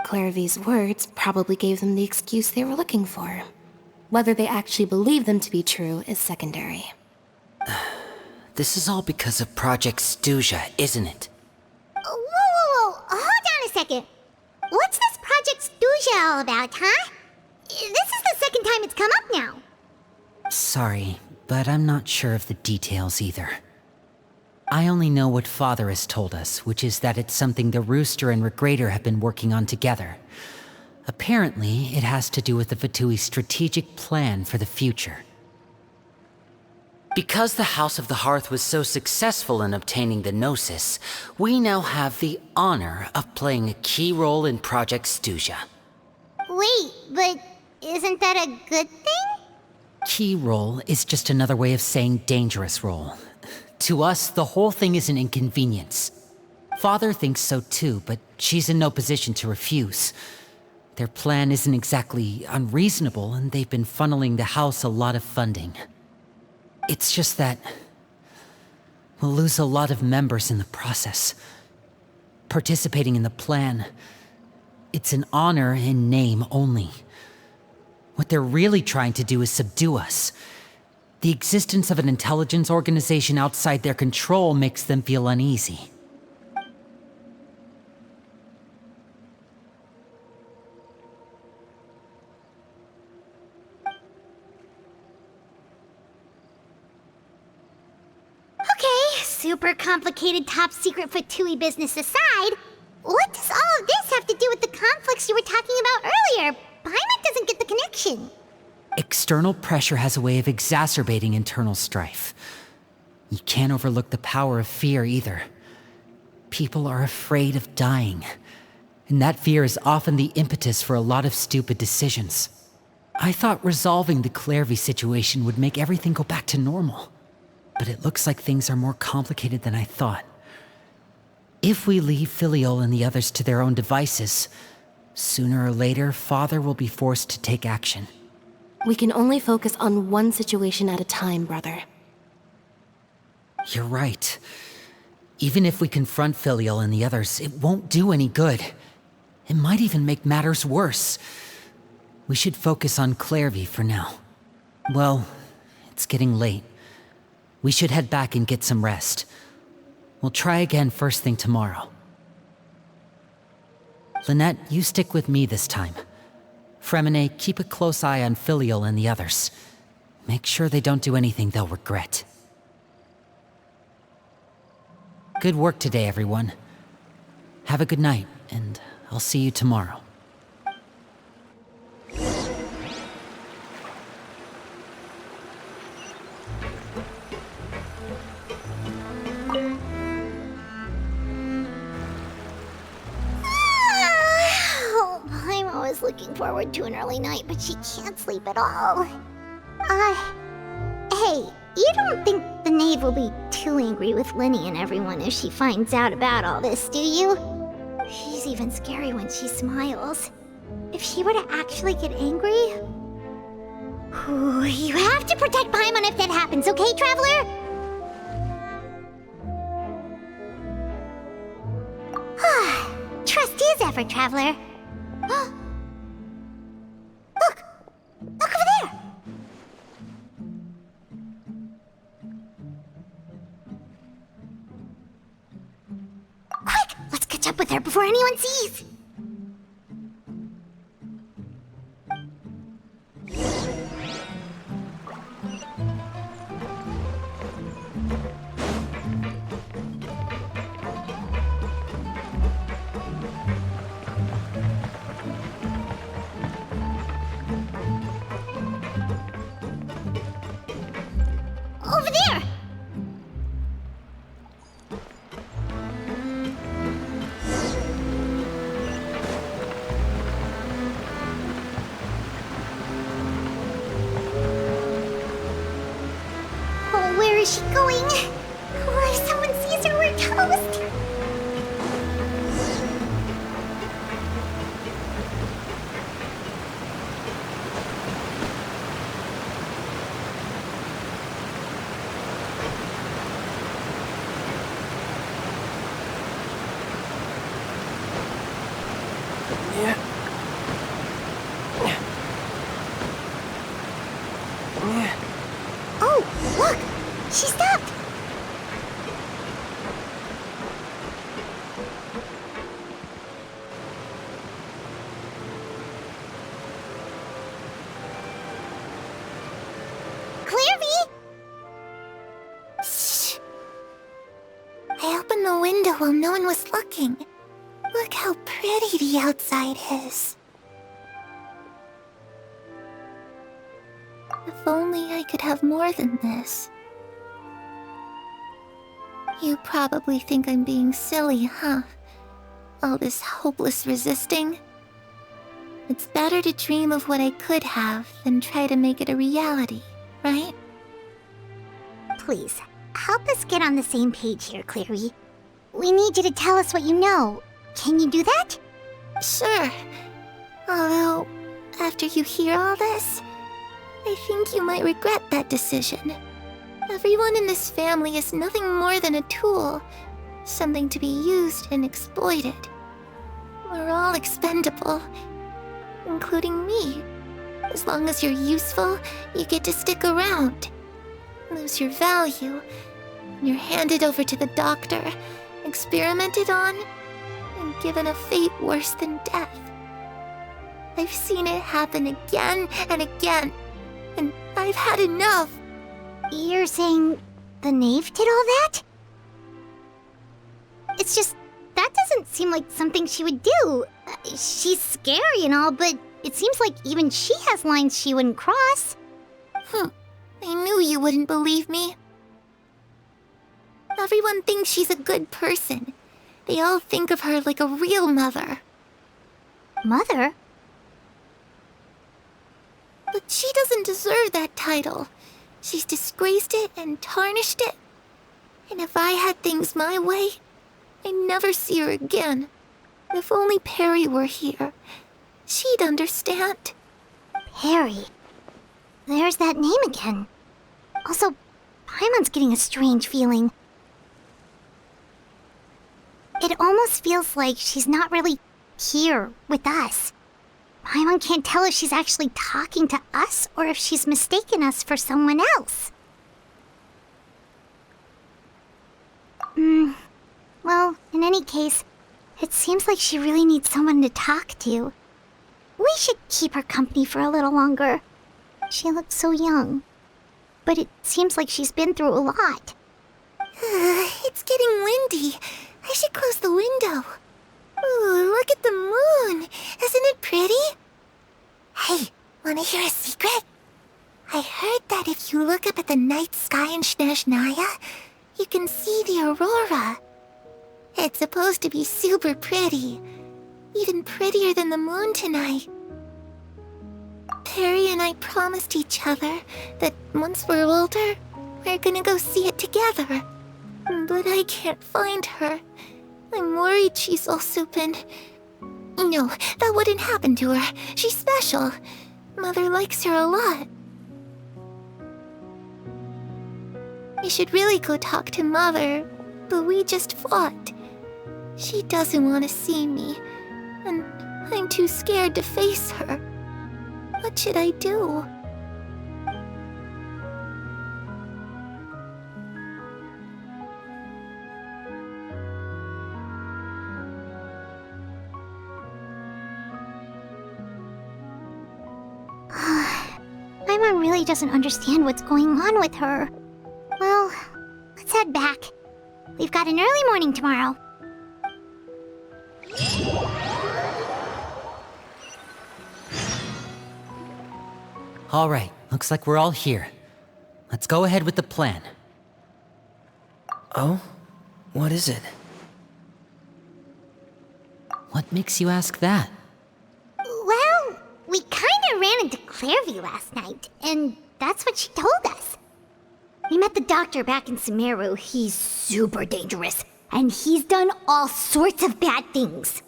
Clairvy's words probably gave them the excuse they were looking for. Whether they actually believe them to be true is secondary. This is all because of Project Stuja, isn't it? Whoa. Hold on a second. What's this Project Stuja all about, huh? This is the second time it's come up now. Sorry, but I'm not sure of the details either. I only know what Father has told us, which is that it's something the Rooster and Regrader have been working on together. Apparently, it has to do with the Fatui's strategic plan for the future. Because the House of the Hearth was so successful in obtaining the Gnosis, we now have the honor of playing a key role in Project Stuja. Wait, but isn't that a good thing? Key role is just another way of saying dangerous role. To us, the whole thing is an inconvenience. Father thinks so too, but she's in no position to refuse. Their plan isn't exactly unreasonable, and they've been funneling the house a lot of funding. It's just that we'll lose a lot of members in the process. Participating in the plan, it's an honor in name only. What they're really trying to do is subdue us. The existence of an intelligence organization outside their control makes them feel uneasy. Okay, super complicated top secret Fatui business aside, what does all of this have to do with the conflicts you were talking about earlier? Paimon doesn't get the connection. External pressure has a way of exacerbating internal strife. You can't overlook the power of fear either. People are afraid of dying, and that fear is often the impetus for a lot of stupid decisions. I thought resolving the Clairvy situation would make everything go back to normal, but it looks like things are more complicated than I thought. If we leave Filiol and the others to their own devices, sooner or later, Father will be forced to take action. We can only focus on one situation at a time, brother. You're right. Even if we confront Filiol and the others, it won't do any good. It might even make matters worse. We should focus on Clairvy for now. Well, it's getting late. We should head back and get some rest. We'll try again first thing tomorrow. Lynette, you stick with me this time. Fremine, keep a close eye on Filiol and the others. Make sure they don't do anything they'll regret. Good work today, everyone. Have a good night, and I'll see you tomorrow. I'm always looking forward to an early night, but she can't sleep at all. Hey, you don't think the knave will be too angry with Linny and everyone if she finds out about all this, do you? She's even scary when she smiles. If she were to actually get angry... You have to protect Paimon if that happens, okay, Traveler? Trust is ever, Traveler. Look! Look over there! Quick! Let's catch up with her before anyone sees! Over there! Oh, where is she going? Oh, if someone sees her, we're toast! Oh, look! She stopped! Clairvy! Shh. I opened the window while no one was looking. Look how pretty the outside is. If only I could have more than this. You probably think I'm being silly, huh? All this hopeless resisting? It's better to dream of what I could have than try to make it a reality, right? Please, help us get on the same page here, Clairvy. We need you to tell us what you know. Can you do that? Sure. Although, after you hear all this, I think you might regret that decision. Everyone in this family is nothing more than a tool, something to be used and exploited. We're all expendable, including me. As long as you're useful, you get to stick around. Lose your value, and you're handed over to the doctor, experimented on, and given a fate worse than death. I've seen it happen again and again, and I've had enough. You're saying the knave did all that? It's just, that doesn't seem like something she would do. She's scary and all, but it seems like even she has lines she wouldn't cross. I knew you wouldn't believe me. Everyone thinks she's a good person. They all think of her like a real mother. Mother? But she doesn't deserve that title. She's disgraced it and tarnished it. And if I had things my way, I'd never see her again. If only Perry were here, she'd understand. Perry. There's that name again. Also, Paimon's getting a strange feeling. It almost feels like she's not really here with us. Paimon can't tell if she's actually talking to us or if she's mistaken us for someone else. Well, in any case, it seems like she really needs someone to talk to. We should keep her company for a little longer. She looks so young. But it seems like she's been through a lot. It's getting windy. I should close the window. Ooh, look at the moon. Isn't it pretty? Hey, wanna hear a secret? I heard that if you look up at the night sky in Snezhnaya, you can see the aurora. It's supposed to be super pretty. Even prettier than the moon tonight. Perry and I promised each other that once we're older, we're gonna go see it together. But I can't find her. I'm worried she's also been... No, that wouldn't happen to her. She's special. Mother likes her a lot. I should really go talk to Mother, but we just fought. She doesn't want to see me, and I'm too scared to face her. What should I do? Paimon really doesn't understand what's going on with her. Well, let's head back. We've got an early morning tomorrow. All right, looks like we're all here. Let's go ahead with the plan. Oh? What is it? What makes you ask that? Well, we kinda ran into Clairvy last night, and that's what she told us. We met the doctor back in Sumeru. He's super dangerous, and he's done all sorts of bad things.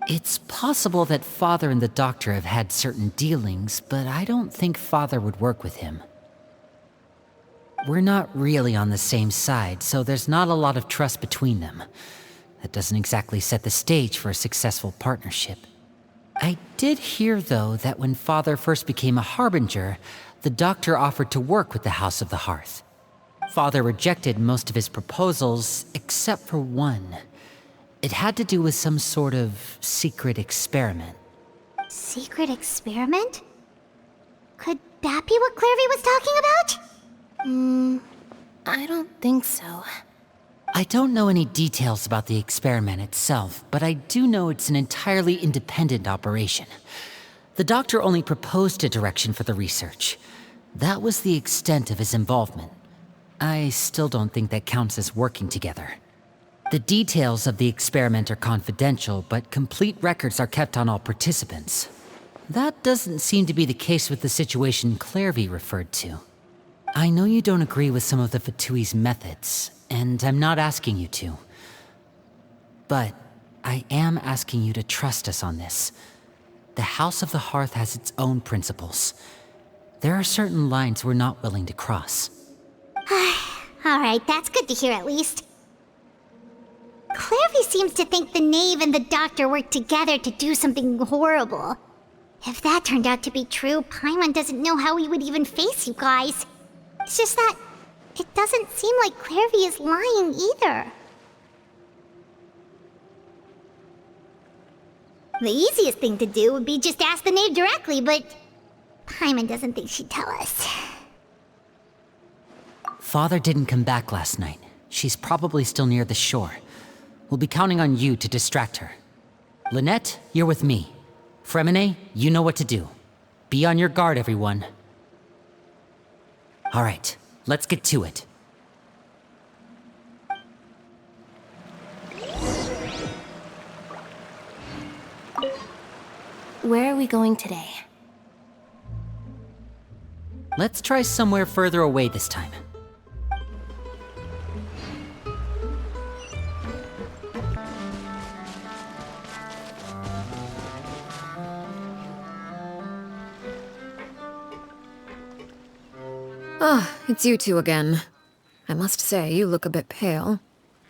It's possible that Father and the Doctor have had certain dealings, but I don't think Father would work with him. We're not really on the same side, so there's not a lot of trust between them. That doesn't exactly set the stage for a successful partnership. I did hear, though, that when Father first became a Harbinger, the Doctor offered to work with the House of the Hearth. Father rejected most of his proposals, except for one. It had to do with some sort of secret experiment. Secret experiment? Could that be what Clairvy was talking about? I don't think so. I don't know any details about the experiment itself, but I do know it's an entirely independent operation. The Doctor only proposed a direction for the research. That was the extent of his involvement. I still don't think that counts as working together. The details of the experiment are confidential, but complete records are kept on all participants. That doesn't seem to be the case with the situation Clairvy referred to. I know you don't agree with some of the Fatui's methods, and I'm not asking you to. But I am asking you to trust us on this. The House of the Hearth has its own principles. There are certain lines we're not willing to cross. Alright, that's good to hear at least. Clairvy seems to think the Knave and the Doctor worked together to do something horrible. If that turned out to be true, Paimon doesn't know how we would even face you guys. It's just that it doesn't seem like Clairvy is lying either. The easiest thing to do would be just ask the Knave directly, but Paimon doesn't think she'd tell us. Father didn't come back last night. She's probably still near the shore. We'll be counting on you to distract her. Lynette, you're with me. Fremine, you know what to do. Be on your guard, everyone. All right, let's get to it. where are we going today? Let's try somewhere further away this time. Ah, it's you two again. I must say, you look a bit pale.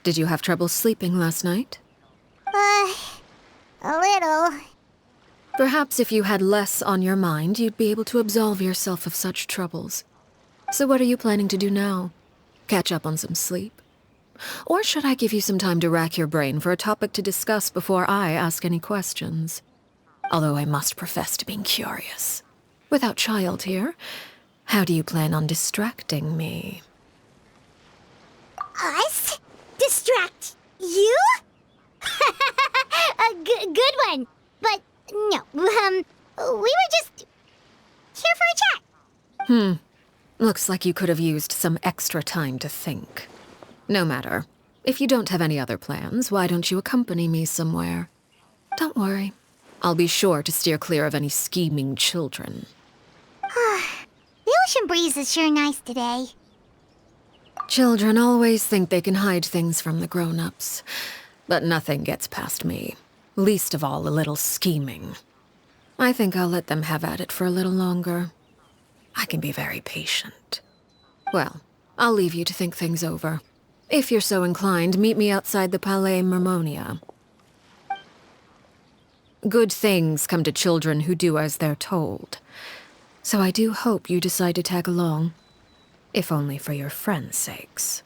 Did you have trouble sleeping last night? A little. Perhaps if you had less on your mind, you'd be able to absolve yourself of such troubles. So what are you planning to do now? Catch up on some sleep? Or should I give you some time to rack your brain for a topic to discuss before I ask any questions? Although I must profess to being curious. Without child here, how do you plan on distracting me? Us? Distract you? A good one. But no, we were just here for a chat. Looks like you could have used some extra time to think. No matter. If you don't have any other plans, why don't you accompany me somewhere? Don't worry. I'll be sure to steer clear of any scheming children. The ocean breeze is sure nice today. Children always think they can hide things from the grown-ups. But nothing gets past me. Least of all a little scheming. I think I'll let them have at it for a little longer. I can be very patient. Well, I'll leave you to think things over. If you're so inclined, meet me outside the Palais Mermonia. Good things come to children who do as they're told. So I do hope you decide to tag along. If only for your friends' sakes.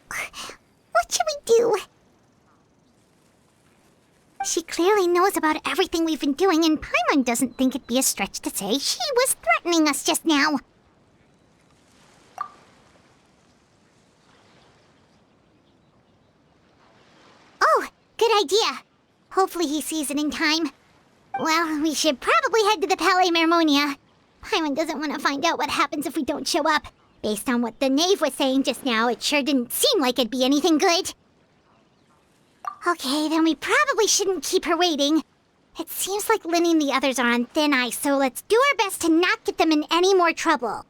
What should we do? She clearly knows about everything we've been doing, and Paimon doesn't think it'd be a stretch to say she was threatening us just now. Oh, good idea. Hopefully he sees it in time. Well, we should probably head to the Palais Mermonia. Paimon doesn't want to find out what happens if we don't show up. Based on what the knave was saying just now, it sure didn't seem like it'd be anything good. Okay, then we probably shouldn't keep her waiting. It seems like Linny and the others are on thin ice, so let's do our best to not get them in any more trouble.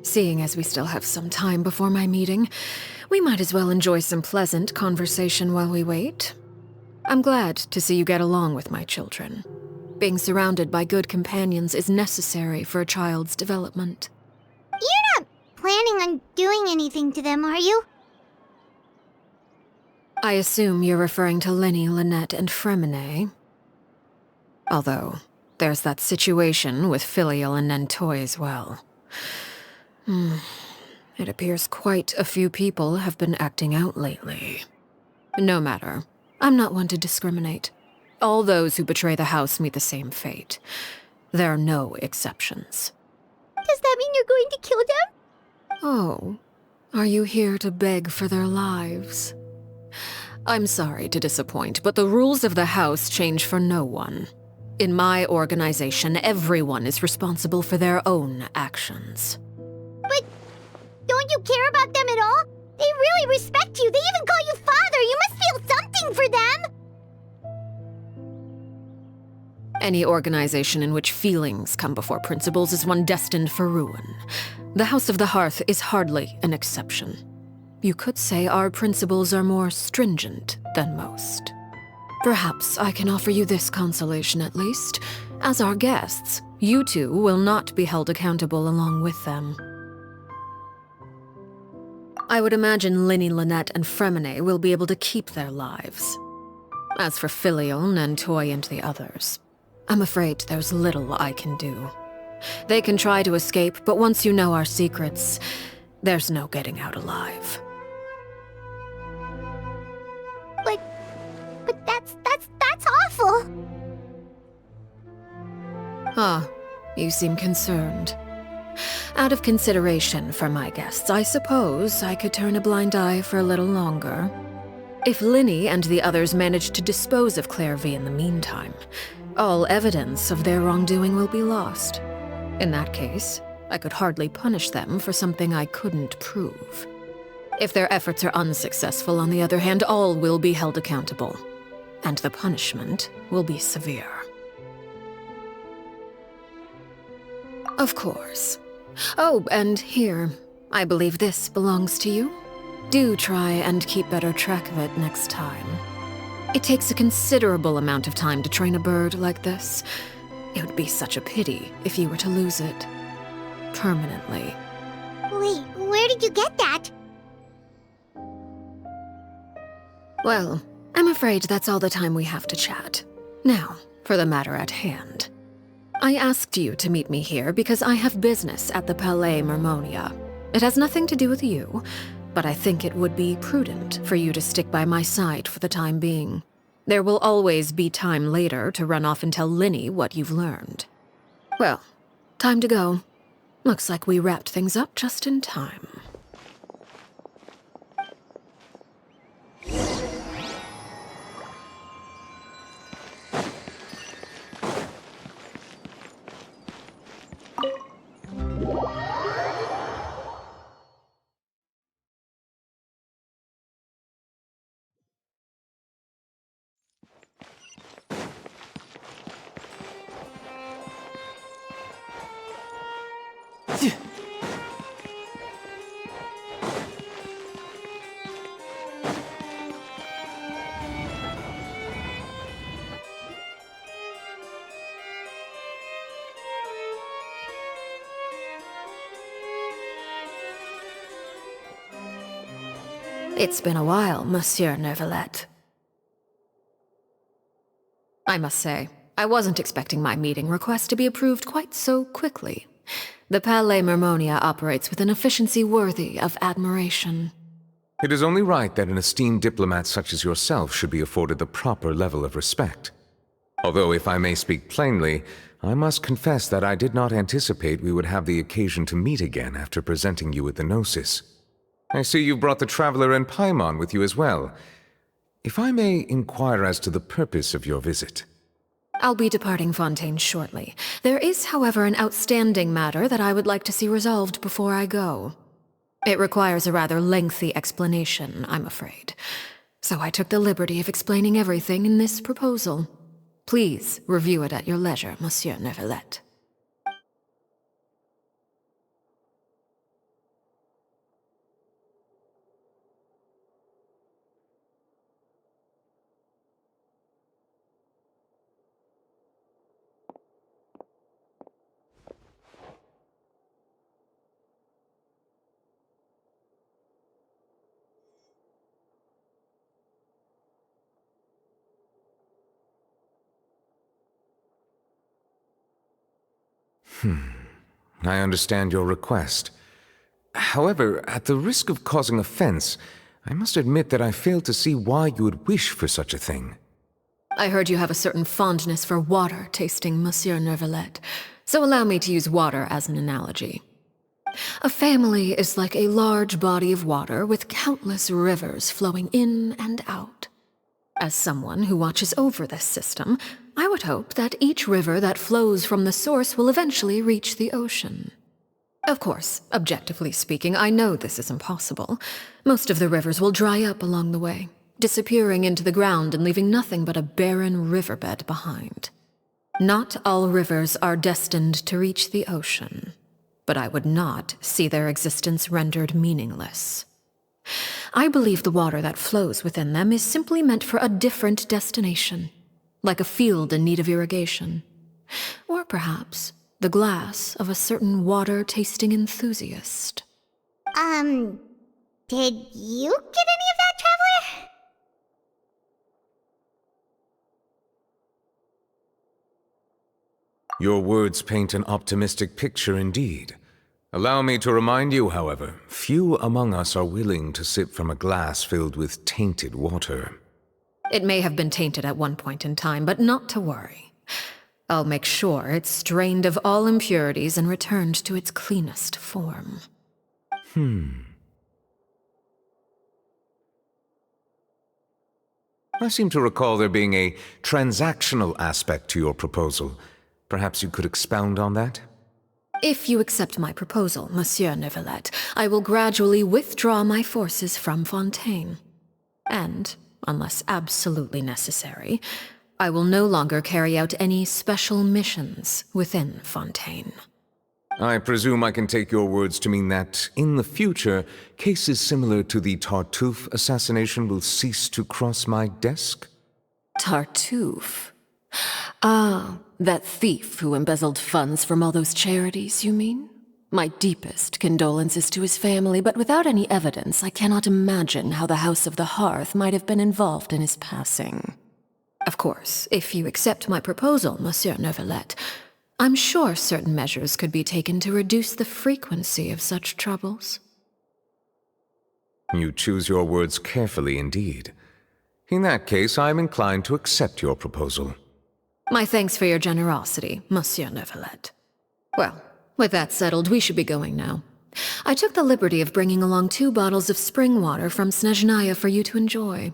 Seeing as we still have some time before my meeting, we might as well enjoy some pleasant conversation while we wait. I'm glad to see you get along with my children. Being surrounded by good companions is necessary for a child's development. You're not planning on doing anything to them, are you? I assume you're referring to Linny, Lynette, and Fremine. Although, there's that situation with Filial and Nentoy as well. It appears quite a few people have been acting out lately. No matter. I'm not one to discriminate. All those who betray the house meet the same fate. There are no exceptions. Does that mean you're going to kill them? Oh, are you here to beg for their lives? I'm sorry to disappoint, but the rules of the house change for no one. In my organization, everyone is responsible for their own actions. But don't you care about them at all? They really respect you. They even call you father. You must feel something for them. Any organization in which feelings come before principles is one destined for ruin. The House of the Hearth is hardly an exception. You could say our principles are more stringent than most. Perhaps I can offer you this consolation at least. As our guests, you two will not be held accountable along with them. I would imagine Linny, Lynette, and Fremine will be able to keep their lives. As for Filial, Nentoy, and the others, I'm afraid there's little I can do. They can try to escape, but once you know our secrets, there's no getting out alive. But that's awful. Ah, you seem concerned. Out of consideration for my guests, I suppose I could turn a blind eye for a little longer. If Linny and the others manage to dispose of Claire V in the meantime, all evidence of their wrongdoing will be lost. In that case, I could hardly punish them for something I couldn't prove. If their efforts are unsuccessful, on the other hand, all will be held accountable, and the punishment will be severe. Of course. Oh, and here, I believe this belongs to you. Do try and keep better track of it next time. It takes a considerable amount of time to train a bird like this. It would be such a pity if you were to lose it. Permanently. Wait, where did you get that? Well, I'm afraid that's all the time we have to chat. Now, for the matter at hand. I asked you to meet me here because I have business at the Palais Mermonia. It has nothing to do with you, but I think it would be prudent for you to stick by my side for the time being. There will always be time later to run off and tell Linny what you've learned. Well, time to go. Looks like we wrapped things up just in time. It's been a while, Monsieur Neuvillette. I must say, I wasn't expecting my meeting request to be approved quite so quickly. The Palais Mermonia operates with an efficiency worthy of admiration. It is only right that an esteemed diplomat such as yourself should be afforded the proper level of respect. Although, if I may speak plainly, I must confess that I did not anticipate we would have the occasion to meet again after presenting you with the Gnosis. I see you brought the Traveler and Paimon with you as well. If I may inquire as to the purpose of your visit. I'll be departing Fontaine shortly. There is, however, an outstanding matter that I would like to see resolved before I go. It requires a rather lengthy explanation, I'm afraid. So I took the liberty of explaining everything in this proposal. Please review it at your leisure, Monsieur Neuvillette. I understand your request. However, at the risk of causing offense, I must admit that I fail to see why you would wish for such a thing. I heard you have a certain fondness for water tasting, Monsieur Neuvillette, so allow me to use water as an analogy. A family is like a large body of water with countless rivers flowing in and out. As someone who watches over this system, I would hope that each river that flows from the source will eventually reach the ocean. Of course, objectively speaking, I know this is impossible. Most of the rivers will dry up along the way, disappearing into the ground and leaving nothing but a barren riverbed behind. Not all rivers are destined to reach the ocean, but I would not see their existence rendered meaningless. I believe the water that flows within them is simply meant for a different destination, like a field in need of irrigation. Or perhaps the glass of a certain water-tasting enthusiast. Did you get any of that, Traveler? Your words paint an optimistic picture indeed. Allow me to remind you, however, few among us are willing to sip from a glass filled with tainted water. It may have been tainted at one point in time, but not to worry. I'll make sure it's strained of all impurities and returned to its cleanest form. I seem to recall there being a transactional aspect to your proposal. Perhaps you could expound on that? If you accept my proposal, Monsieur Neuvillette, I will gradually withdraw my forces from Fontaine. And, unless absolutely necessary, I will no longer carry out any special missions within Fontaine. I presume I can take your words to mean that, in the future, cases similar to the Tartuffe assassination will cease to cross my desk? Tartuffe? Ah, that thief who embezzled funds from all those charities, you mean? My deepest condolences to his family, but without any evidence, I cannot imagine how the House of the Hearth might have been involved in his passing. Of course, if you accept my proposal, Monsieur Neuvillette, I'm sure certain measures could be taken to reduce the frequency of such troubles. You choose your words carefully indeed. In that case, I am inclined to accept your proposal. My thanks for your generosity, Monsieur Neuvillette. Well, with that settled, we should be going now. I took the liberty of bringing along 2 bottles of spring water from Snezhnaya for you to enjoy.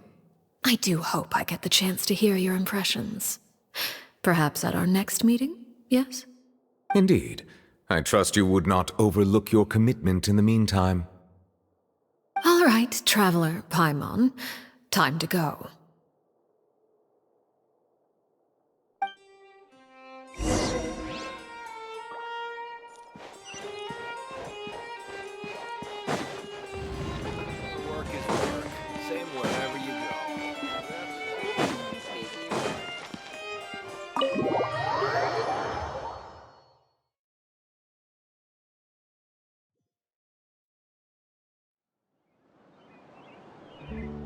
I do hope I get the chance to hear your impressions. Perhaps at our next meeting? Yes? Indeed. I trust you would not overlook your commitment in the meantime. All right, Traveler Paimon. Time to go. Work is work. Same wherever you go.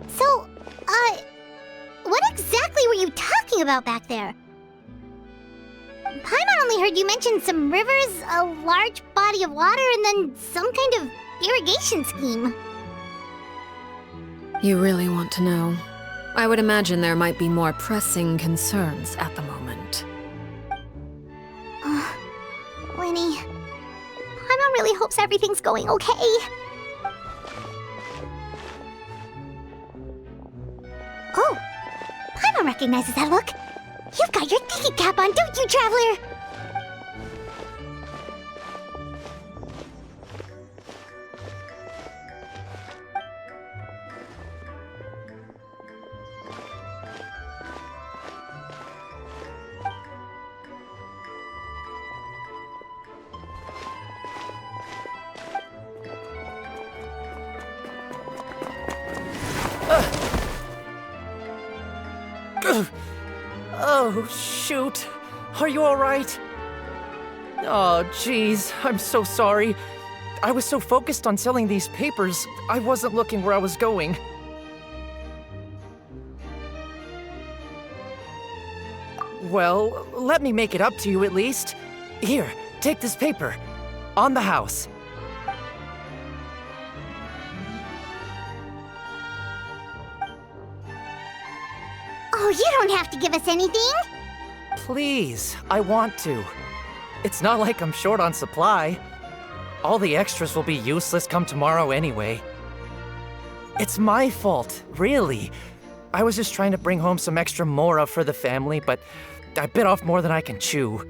So, what exactly were you talking about back there? Paimon only heard you mention some rivers, a large body of water, and then some kind of irrigation scheme. You really want to know? I would imagine there might be more pressing concerns at the moment. Winnie, Paimon really hopes everything's going okay. Oh, Paimon recognizes that look. You've got your thinking cap on, don't you, Traveler? Oh, shoot. Are you all right? Oh, jeez. I'm so sorry. I was so focused on selling these papers, I wasn't looking where I was going. Well, let me make it up to you at least. Here, take this paper. On the house. Oh, you don't have to give us anything. Please, I want to. It's not like I'm short on supply. All the extras will be useless come tomorrow anyway. It's my fault, really. I was just trying to bring home some extra mora for the family, but I bit off more than I can chew.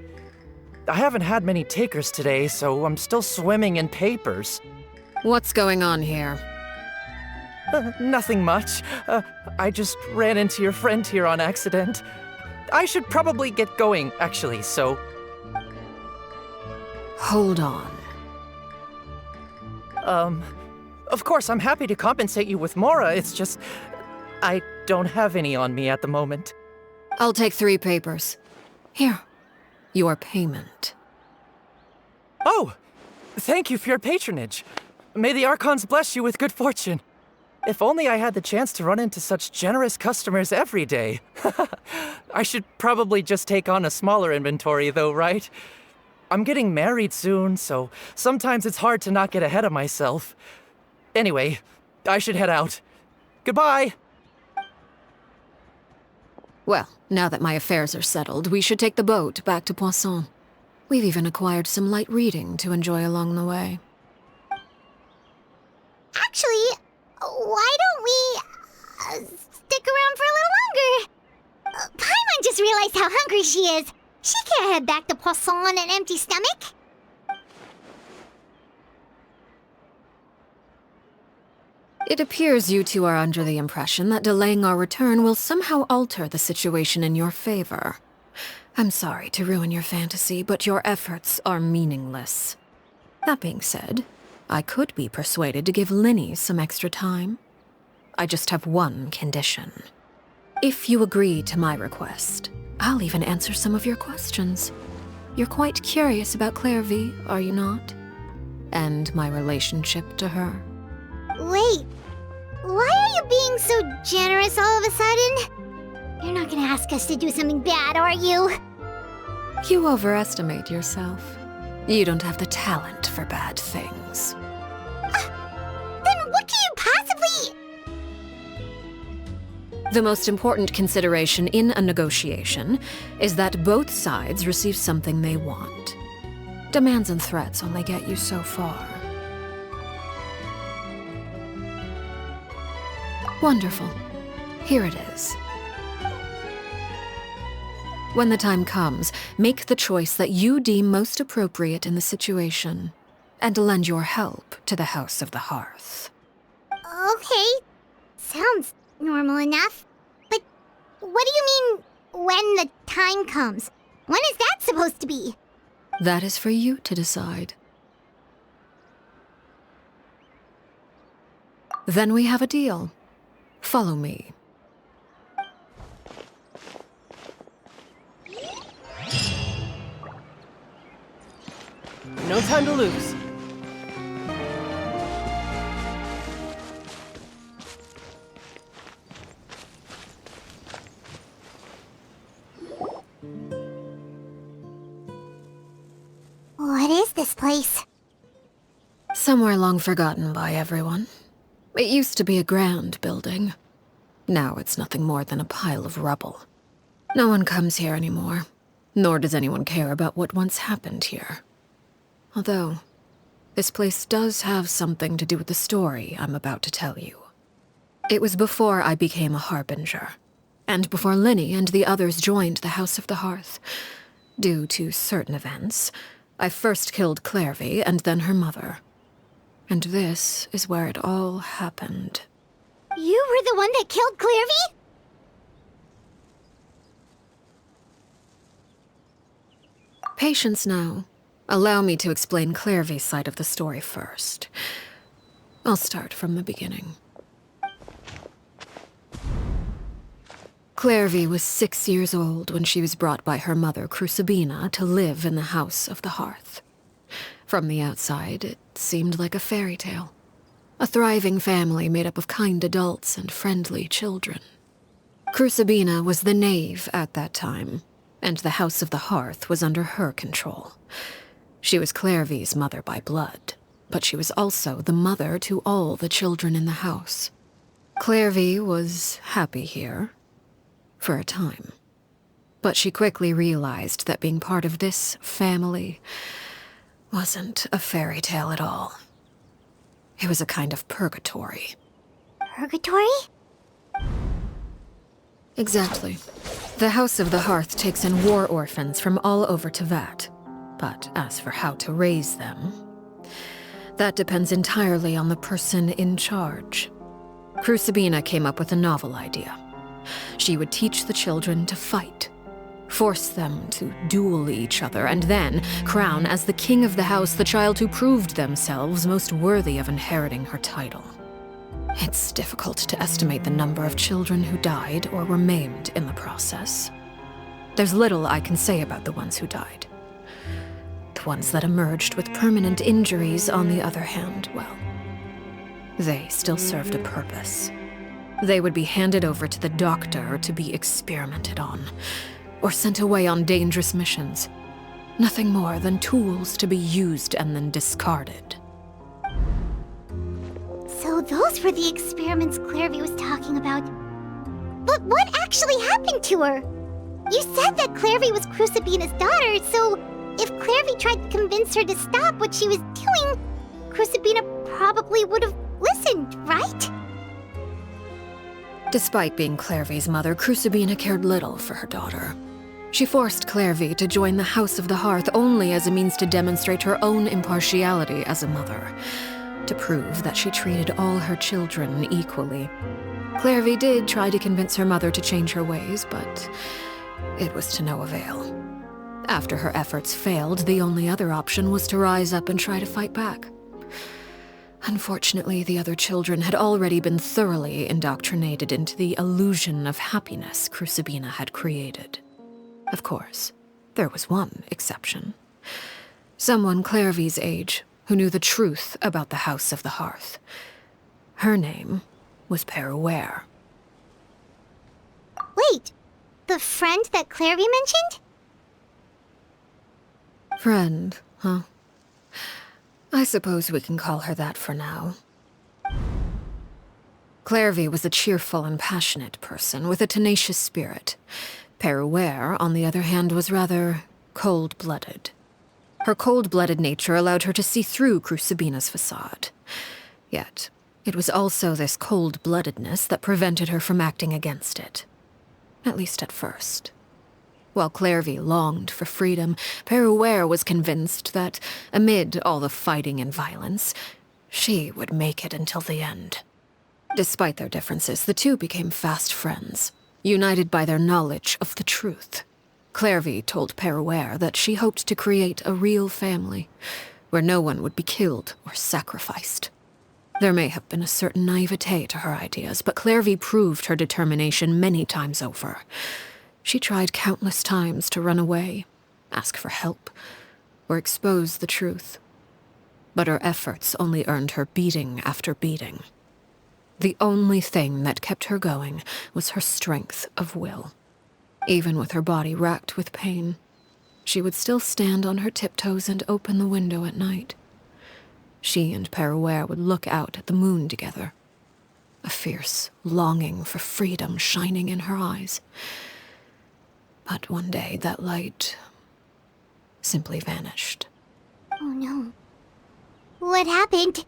I haven't had many takers today, so I'm still swimming in papers. What's going on here? Nothing much. I just ran into your friend here on accident. I should probably get going, actually, so... Hold on. Of course, I'm happy to compensate you with mora, it's just... I don't have any on me at the moment. I'll take 3 papers. Here. Your payment. Oh! Thank you for your patronage. May the Archons bless you with good fortune. If only I had the chance to run into such generous customers every day. I should probably just take on a smaller inventory though, right? I'm getting married soon, so sometimes it's hard to not get ahead of myself. Anyway, I should head out. Goodbye! Well, now that my affairs are settled, we should take the boat back to Poisson. We've even acquired some light reading to enjoy along the way. Actually, why don't we stick around for a little just how hungry she is. She can't head back to Poisson on an empty stomach. It appears you two are under the impression that delaying our return will somehow alter the situation in your favor. I'm sorry to ruin your fantasy, but your efforts are meaningless. That being said, I could be persuaded to give Linny some extra time. I just have one condition. If you agree to my request, I'll even answer some of your questions. You're quite curious about Clairvy, are you not? And my relationship to her. Wait, why are you being so generous all of a sudden? You're not gonna ask us to do something bad, are you? You overestimate yourself. You don't have the talent for bad things. Then what can you possibly... The most important consideration in a negotiation is that both sides receive something they want. Demands and threats only get you so far. Wonderful. Here it is. When the time comes, make the choice that you deem most appropriate in the situation, and lend your help to the House of the Hearth. Okay, sounds normal enough. But what do you mean, when the time comes? When is that supposed to be? That is for you to decide. Then we have a deal. Follow me. No time to lose. What is this place? Somewhere long forgotten by everyone. It used to be a grand building. Now it's nothing more than a pile of rubble. No one comes here anymore, nor does anyone care about what once happened here. Although, this place does have something to do with the story I'm about to tell you. It was before I became a Harbinger, and before Linny and the others joined the House of the Hearth. Due to certain events, I first killed Clairvy and then her mother. And this is where it all happened. You were the one that killed Clairvy? Patience now. Allow me to explain Clairvy's side of the story first. I'll start from the beginning. Clairvy was 6 years old when she was brought by her mother, Crucibina, to live in the House of the Hearth. From the outside, it seemed like a fairy tale. A thriving family made up of kind adults and friendly children. Crucibina was the knave at that time, and the House of the Hearth was under her control. She was Clairvy's mother by blood, but she was also the mother to all the children in the house. Clairvy was happy here, for a time. But she quickly realized that being part of this family wasn't a fairy tale at all. It was a kind of purgatory. Purgatory? Exactly. The House of the Hearth takes in war orphans from all over Tevat. But as for how to raise them, that depends entirely on the person in charge. Crucibina came up with a novel idea. She would teach the children to fight, force them to duel each other, and then crown as the king of the house the child who proved themselves most worthy of inheriting her title. It's difficult to estimate the number of children who died or were maimed in the process. There's little I can say about the ones who died. The ones that emerged with permanent injuries, on the other hand, well, they still served a purpose. They would be handed over to the doctor to be experimented on, or sent away on dangerous missions. Nothing more than tools to be used and then discarded. So those were the experiments Clairvy was talking about. But what actually happened to her? You said that Clairvy was Crucibina's daughter, so if Clairvy tried to convince her to stop what she was doing, Crucibina probably would have listened, right? Despite being Clairvy's mother, Crucibina cared little for her daughter. She forced Clairvy to join the House of the Hearth only as a means to demonstrate her own impartiality as a mother, to prove that she treated all her children equally. Clairvy did try to convince her mother to change her ways, but it was to no avail. After her efforts failed, the only other option was to rise up and try to fight back. Unfortunately, the other children had already been thoroughly indoctrinated into the illusion of happiness Crucibina had created. Of course, there was one exception. Someone Clairvy's age who knew the truth about the House of the Hearth. Her name was Feuer. Wait, the friend that Clairvy mentioned? Friend, huh? I suppose we can call her that for now. Clairvy was a cheerful and passionate person with a tenacious spirit. Feuer, on the other hand, was rather cold-blooded. Her cold-blooded nature allowed her to see through Crucibina's facade. Yet, it was also this cold-bloodedness that prevented her from acting against it. At least at first. While Clairvy longed for freedom, Feuer was convinced that, amid all the fighting and violence, she would make it until the end. Despite their differences, the two became fast friends, united by their knowledge of the truth. Clairvy told Feuer that she hoped to create a real family, where no one would be killed or sacrificed. There may have been a certain naivete to her ideas, but Clairvy proved her determination many times over. She tried countless times to run away, ask for help, or expose the truth. But her efforts only earned her beating after beating. The only thing that kept her going was her strength of will. Even with her body racked with pain, she would still stand on her tiptoes and open the window at night. She and Feuer would look out at the moon together, a fierce longing for freedom shining in her eyes. But one day that light simply vanished. Oh no. What happened?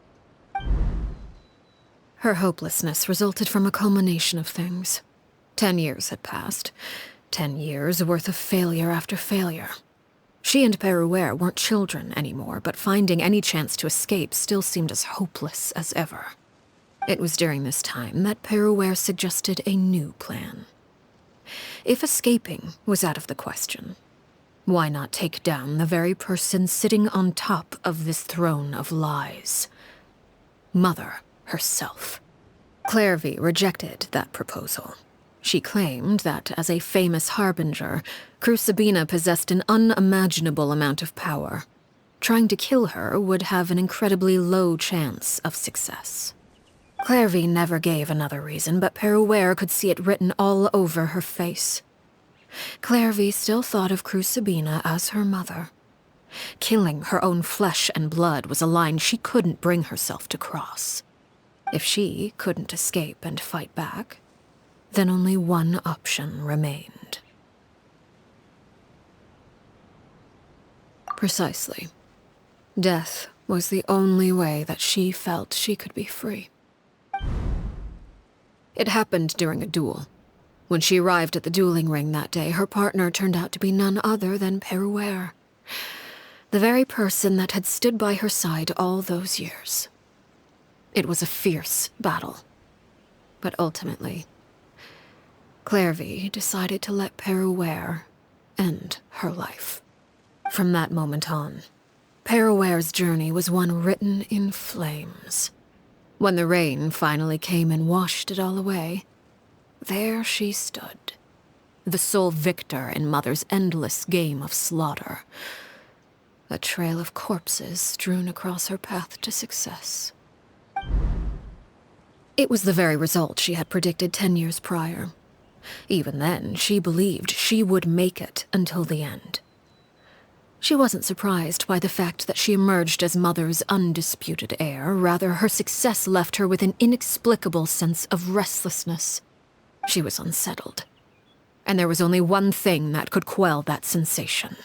Her hopelessness resulted from a culmination of things. 10 years had passed. 10 years worth of failure after failure. She and Feuer weren't children anymore, but finding any chance to escape still seemed as hopeless as ever. It was during this time that Feuer suggested a new plan. If escaping was out of the question, why not take down the very person sitting on top of this throne of lies? Mother herself. Clairvy rejected that proposal. She claimed that, as a famous harbinger, Crucibina possessed an unimaginable amount of power. Trying to kill her would have an incredibly low chance of success. Clairvy never gave another reason, but Feuer could see it written all over her face. Clairvy still thought of Crucibina as her mother. Killing her own flesh and blood was a line she couldn't bring herself to cross. If she couldn't escape and fight back, then only one option remained. Precisely. Death was the only way that she felt she could be free. It happened during a duel. When she arrived at the dueling ring that day, her partner turned out to be none other than Feuer, the very person that had stood by her side all those years. It was a fierce battle, but ultimately, Clairvy decided to let Feuer end her life. From that moment on, Feuer's journey was one written in flames. When the rain finally came and washed it all away, there she stood, the sole victor in Mother's endless game of slaughter. A trail of corpses strewn across her path to success. It was the very result she had predicted 10 years prior. Even then, she believed she would make it until the end. She wasn't surprised by the fact that she emerged as Mother's undisputed heir. Rather, her success left her with an inexplicable sense of restlessness. She was unsettled, and there was only one thing that could quell that sensation.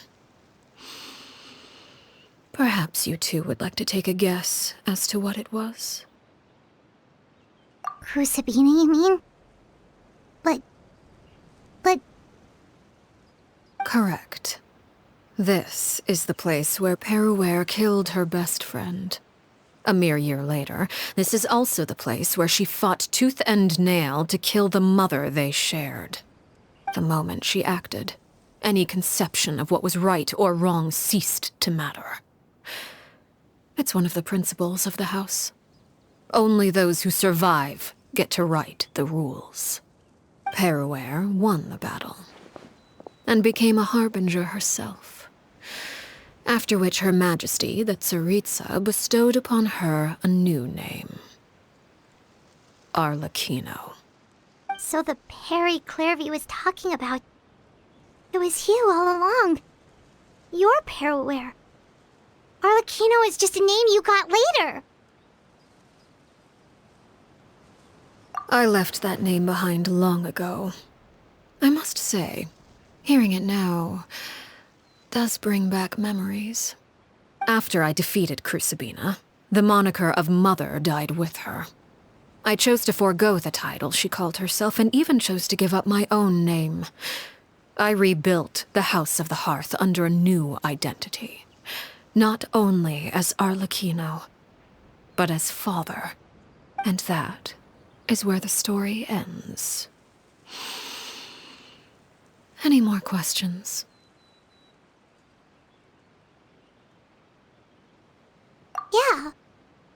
Perhaps you two would like to take a guess as to what it was? Crucibina, you mean? But... Correct. This is the place where Feuer killed her best friend. A mere year later, this is also the place where she fought tooth and nail to kill the mother they shared. The moment she acted, any conception of what was right or wrong ceased to matter. It's one of the principles of the house. Only those who survive get to write the rules. Feuer won the battle, and became a harbinger herself. After which Her Majesty, the Tsaritsa, bestowed upon her a new name. Arlecchino. So the Perry Clairvy was talking about... It was you all along. You're Feuer. Arlecchino is just a name you got later. I left that name behind long ago. I must say, hearing it now does bring back memories. After I defeated Crucibina, the moniker of Mother died with her. I chose to forego the title she called herself and even chose to give up my own name. I rebuilt the House of the Hearth under a new identity. Not only as Arlecchino, but as father. And that is where the story ends. Any more questions? Yeah.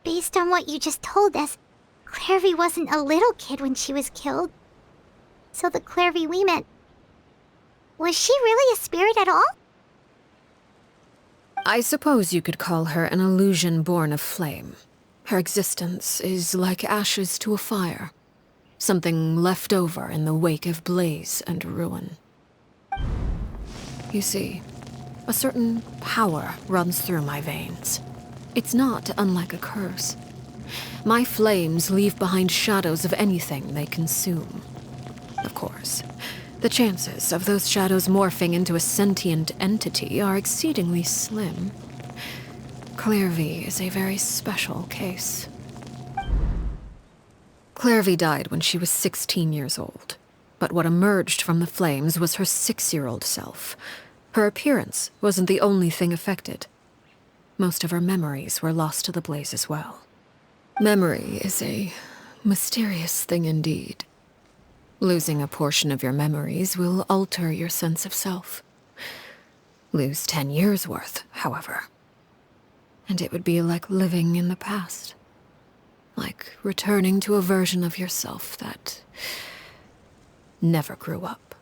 Based on what you just told us, Clairvy wasn't a little kid when she was killed. So the Clairvy we met... Was she really a spirit at all? I suppose you could call her an illusion born of flame. Her existence is like ashes to a fire. Something left over in the wake of blaze and ruin. You see, a certain power runs through my veins. It's not unlike a curse. My flames leave behind shadows of anything they consume. Of course, the chances of those shadows morphing into a sentient entity are exceedingly slim. Clairvy is a very special case. Clairvy died when she was 16 years old, but what emerged from the flames was her 6-year-old self. Her appearance wasn't the only thing affected. Most of her memories were lost to the blaze as well. Memory is a mysterious thing indeed. Losing a portion of your memories will alter your sense of self. Lose 10 years' worth, however, and it would be like living in the past. Like returning to a version of yourself that never grew up.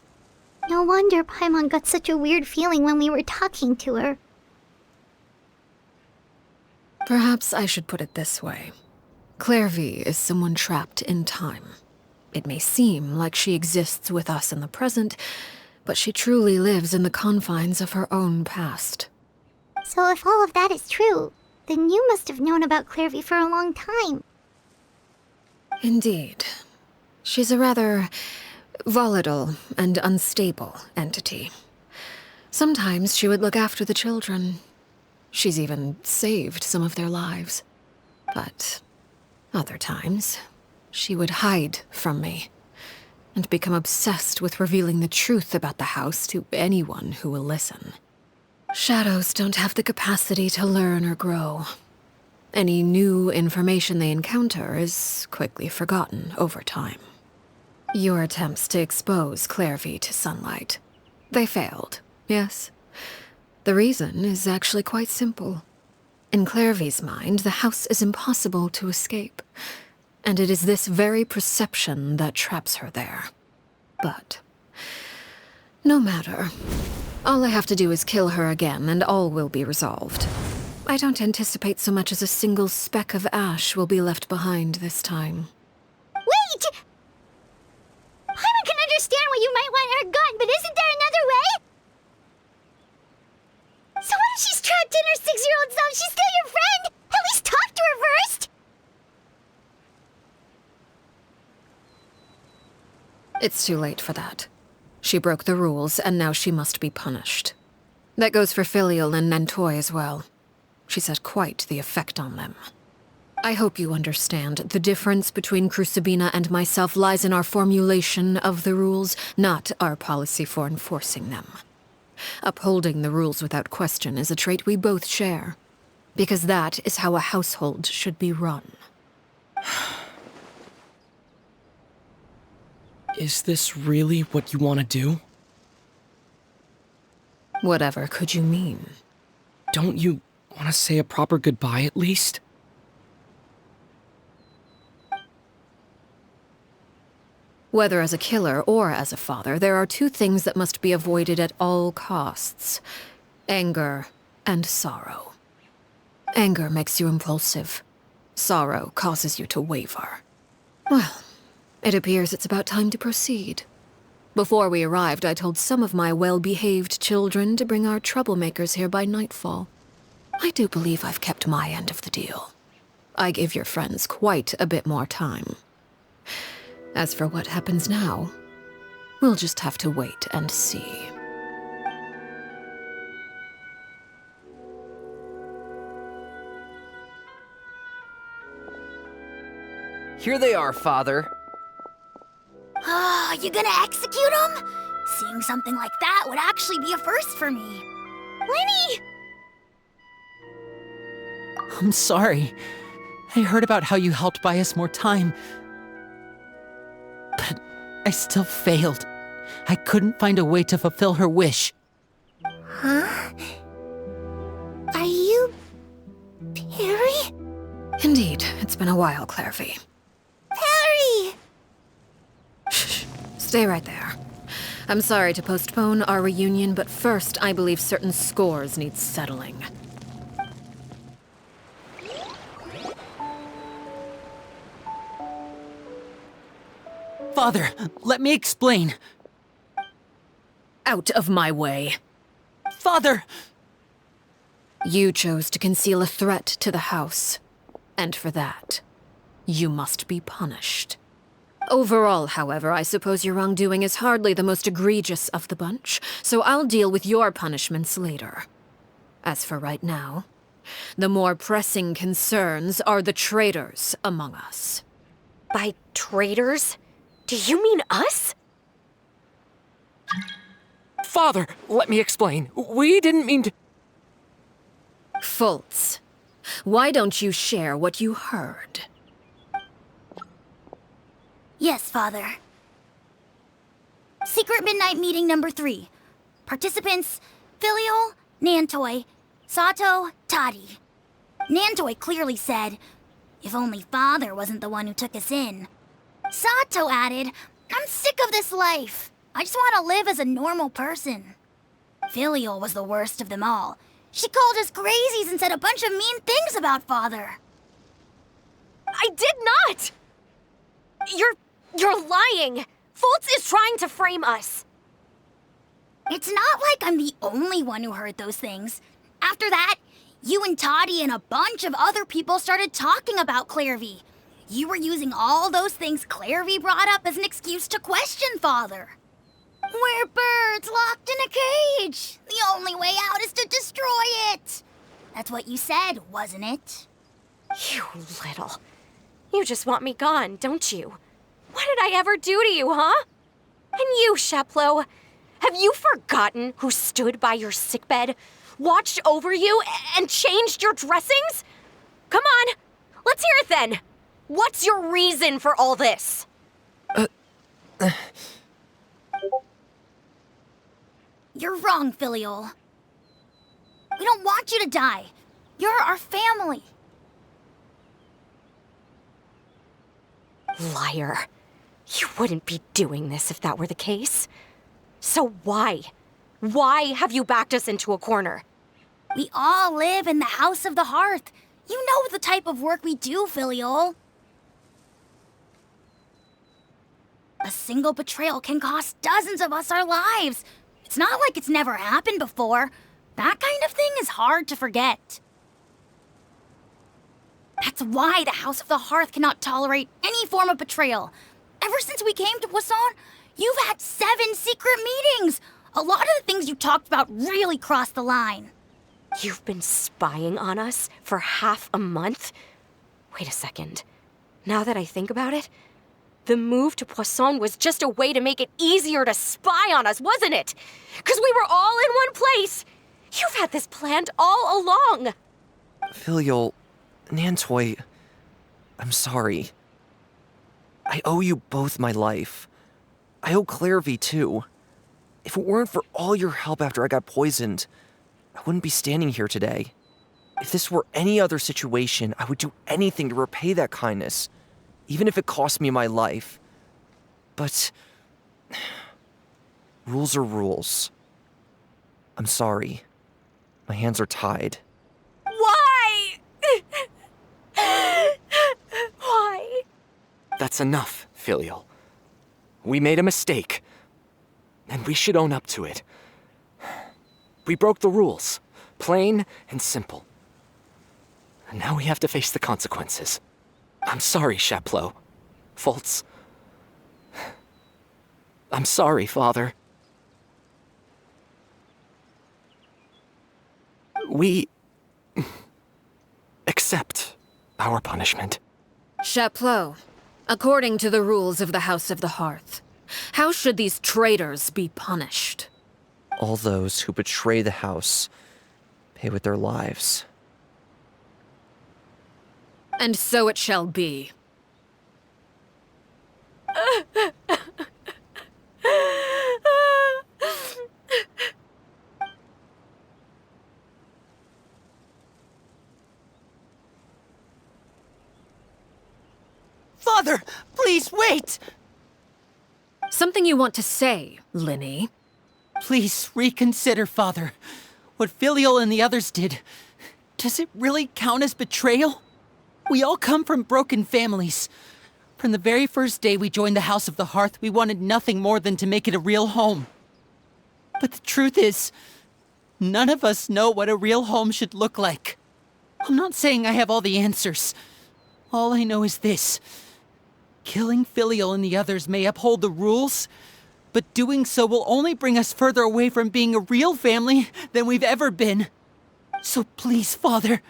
No wonder Paimon got such a weird feeling when we were talking to her. Perhaps I should put it this way. Clairvy is someone trapped in time. It may seem like she exists with us in the present, but she truly lives in the confines of her own past. So if all of that is true, then you must have known about Clairvy for a long time. Indeed. She's a rather volatile and unstable entity. Sometimes she would look after the children. She's even saved some of their lives. But other times, she would hide from me and become obsessed with revealing the truth about the house to anyone who will listen. Shadows don't have the capacity to learn or grow. Any new information they encounter is quickly forgotten over time. Your attempts to expose Clairvy to sunlight, they failed, yes? The reason is actually quite simple. In Clairvy's mind, the house is impossible to escape, and it is this very perception that traps her there. But no matter. All I have to do is kill her again, and all will be resolved. I don't anticipate so much as a single speck of ash will be left behind this time. Wait! Paimon can understand why you might want her gone, but isn't there another way? So what if she's trapped in her 6-year-old self? She's still your friend! At least talk to her first! It's too late for that. She broke the rules, and now she must be punished. That goes for Filial and Nantoy as well. She's had quite the effect on them. I hope you understand the difference between Crucibina and myself lies in our formulation of the rules, not our policy for enforcing them. Upholding the rules without question is a trait we both share. Because that is how a household should be run. Is this really what you want to do? Whatever could you mean? Don't you want to say a proper goodbye at least? Whether as a killer or as a father, there are two things that must be avoided at all costs: anger and sorrow. Anger makes you impulsive. Sorrow causes you to waver. Well, it appears it's about time to proceed. Before we arrived, I told some of my well-behaved children to bring our troublemakers here by nightfall. I do believe I've kept my end of the deal. I gave your friends quite a bit more time. As for what happens now, we'll just have to wait and see. Here they are, Father. You gonna execute him? Seeing something like that would actually be a first for me. Lenny! I'm sorry. I heard about how you helped buy us more time. But I still failed. I couldn't find a way to fulfill her wish. Huh? Are you... Perry? Indeed, it's been a while, Clairvy. Perry! Shh, stay right there. I'm sorry to postpone our reunion, but first I believe certain scores need settling. Father, let me explain. Out of my way. Father! You chose to conceal a threat to the house. And for that, you must be punished. Overall, however, I suppose your wrongdoing is hardly the most egregious of the bunch, so I'll deal with your punishments later. As for right now, the more pressing concerns are the traitors among us. By traitors? Do you mean us? Father, let me explain. We didn't mean to... Fultz, why don't you share what you heard? Yes, Father. Secret Midnight Meeting number 3. Participants, Filial, Nantoi, Sato, Toddy. Nantoi clearly said, if only Father wasn't the one who took us in. Sato added, I'm sick of this life. I just want to live as a normal person. Filial was the worst of them all. She called us crazies and said a bunch of mean things about Father. I did not! You're lying! Fultz is trying to frame us. It's not like I'm the only one who heard those things. After that, you and Toddy and a bunch of other people started talking about Clairvy. You were using all those things Clairvy brought up as an excuse to question Father. We're birds locked in a cage. The only way out is to destroy it. That's what you said, wasn't it? You little... You just want me gone, don't you? What did I ever do to you, huh? And you, Sheplo, have you forgotten who stood by your sickbed, watched over you, and changed your dressings? Come on, let's hear it then. What's your reason for all this? You're wrong, Filial. We don't want you to die. You're our family. Liar. You wouldn't be doing this if that were the case. So why? Why have you backed us into a corner? We all live in the House of the Hearth. You know the type of work we do, Filial. A single betrayal can cost dozens of us our lives. It's not like it's never happened before. That kind of thing is hard to forget. That's why the House of the Hearth cannot tolerate any form of betrayal. Ever since we came to Poisson, you've had 7 secret meetings. A lot of the things you talked about really crossed the line. You've been spying on us for half a month? Wait a second. Now that I think about it, The move to Poisson was just a way to make it easier to spy on us, wasn't it? Because we were all in one place. You've had this planned all along. Filial, Nantoy, I'm sorry. I owe you both my life. I owe Clairvy too. If it weren't for all your help after I got poisoned, I wouldn't be standing here today. If this were any other situation, I would do anything to repay that kindness, even if it cost me my life. But rules are rules. I'm sorry. My hands are tied. Why? Why? That's enough, Filial. We made a mistake, and we should own up to it. We broke the rules, plain and simple. And now we have to face the consequences. I'm sorry, Chapleau. Faults. I'm sorry, Father. We accept our punishment. Chapleau, according to the rules of the House of the Hearth, how should these traitors be punished? All those who betray the house pay with their lives. And so it shall be. Father, please wait! Something you want to say, Linny? Please reconsider, Father. What Filial and the others did, does it really count as betrayal? We all come from broken families. From the very first day we joined the House of the Hearth, we wanted nothing more than to make it a real home. But the truth is, none of us know what a real home should look like. I'm not saying I have all the answers. All I know is this. Killing Filial and the others may uphold the rules, but doing so will only bring us further away from being a real family than we've ever been. So please, Father,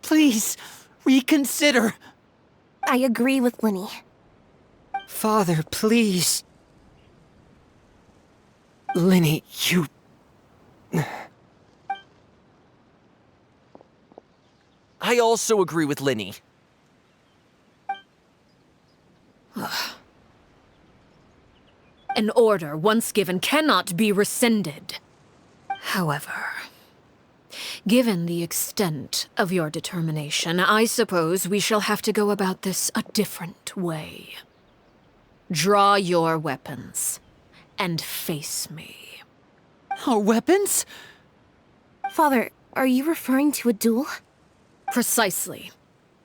please reconsider. I agree with Linny. Father, please. Linny, you... I also agree with Linny. An order once given cannot be rescinded. However, given the extent of your determination, I suppose we shall have to go about this a different way. Draw your weapons and face me. Our weapons? Father, are you referring to a duel? Precisely.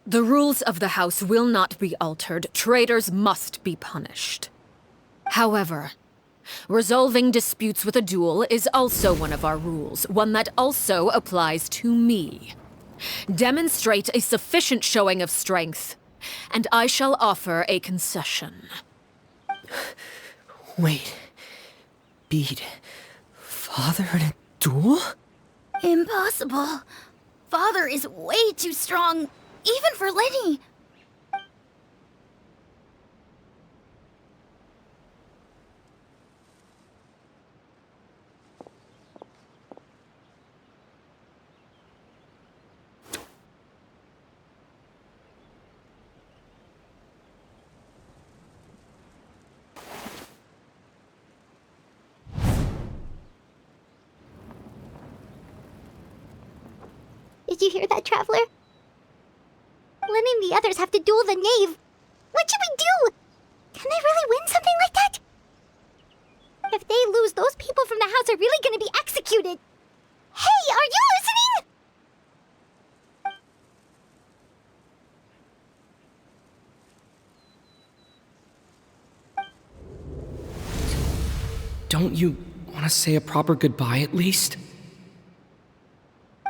The rules of the House will not be altered. Traitors must be punished. However, resolving disputes with a duel is also one of our rules, one that also applies to me. Demonstrate a sufficient showing of strength, and I shall offer a concession. Wait. Beat Father in a duel? Impossible. Father is way too strong, even for Linny. Did you hear that, Traveler? Lenny and the others have to duel the knave. What should we do? Can they really win something like that? If they lose, those people from the house are really gonna be executed. Hey, are you listening? Don't you want to say a proper goodbye at least?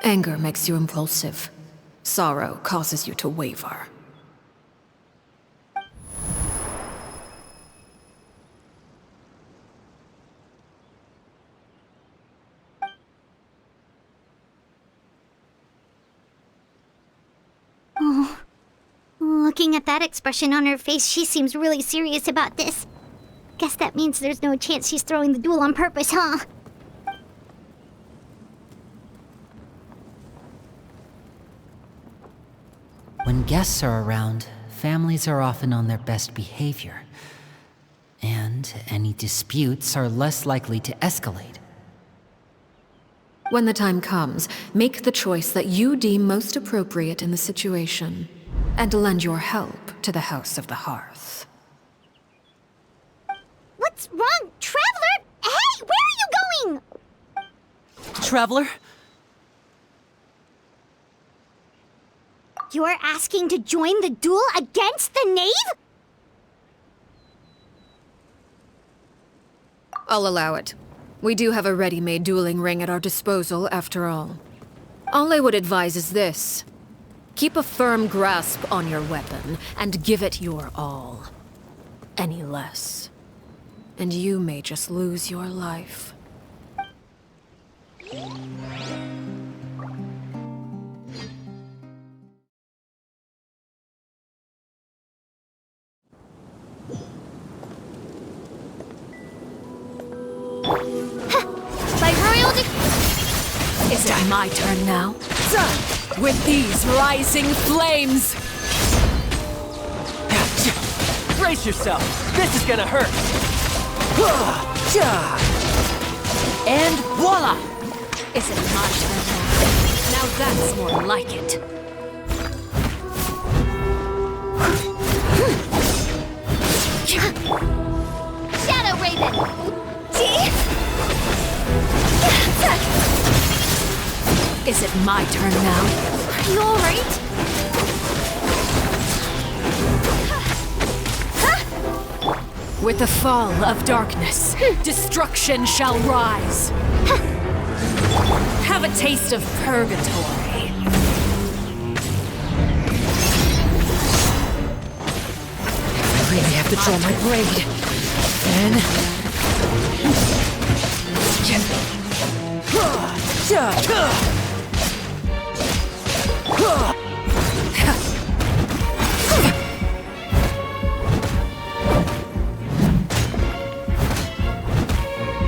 Anger makes you impulsive. Sorrow causes you to waver. Looking at that expression on her face, she seems really serious about this. Guess that means there's no chance she's throwing the duel on purpose, huh? When guests are around, families are often on their best behavior. And any disputes are less likely to escalate. When the time comes, make the choice that you deem most appropriate in the situation, and lend your help to the House of the Hearth. What's wrong, Traveler? Hey, where are you going? Traveler? You're asking to join the duel against the knave? I'll allow it. We do have a ready-made dueling ring at our disposal, after all. All I would advise is this. Keep a firm grasp on your weapon, and give it your all. Any less, and you may just lose your life. By royal Is it my turn now? With these rising flames! Brace yourself! This is gonna hurt! And voila! Is it my turn now? Now that's more like it. Shadow Raven! Is it my turn now? Are you alright? With the fall of darkness, destruction shall rise. Have a taste of purgatory. I really have to draw my blade.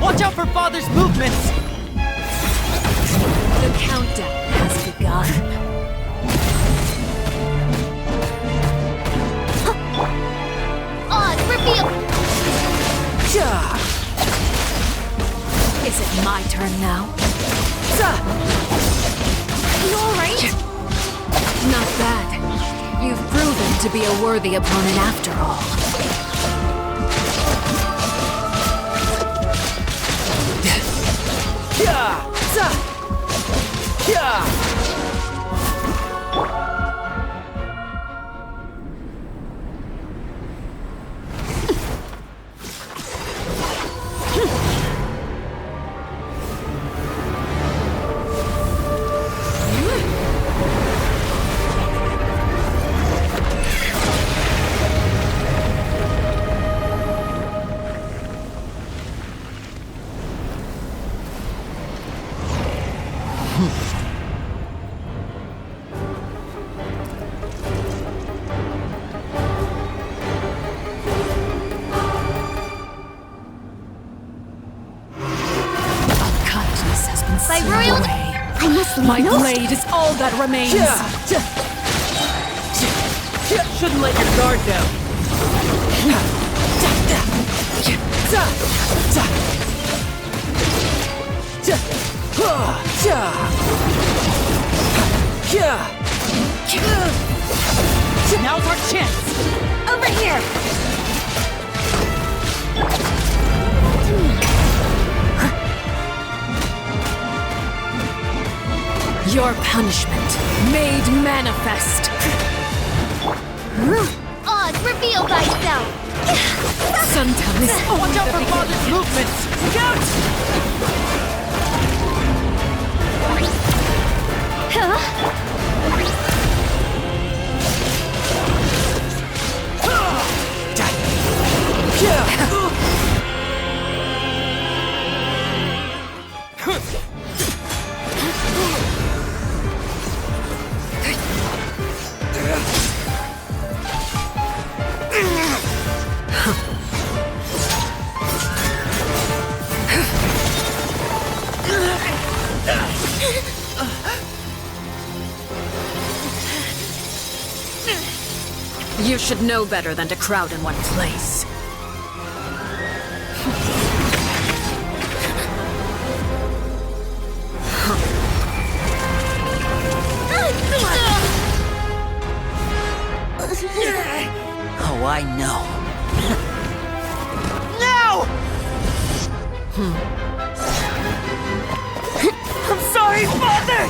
Watch out for Father's movements! The countdown has begun. Oz, reveal! Is it my turn now? Are you alright? Not bad. You've proven to be a worthy opponent after all. By royal I must leave My no blade is all that remains. Shouldn't let your guard down. Now's our chance! Over here! Your punishment made manifest. Oz, reveal thyself! Sometimes Watch out for Father's movements! Look out! You should know better than to crowd in one place. Oh, I know. No! I'm sorry, Father!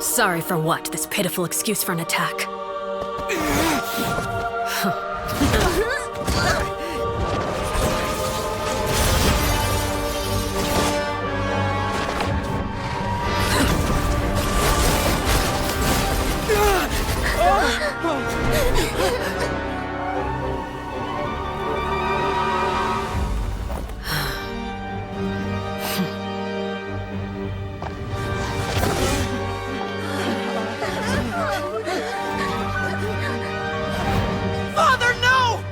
Sorry for what? This pitiful excuse for an attack? Father, no!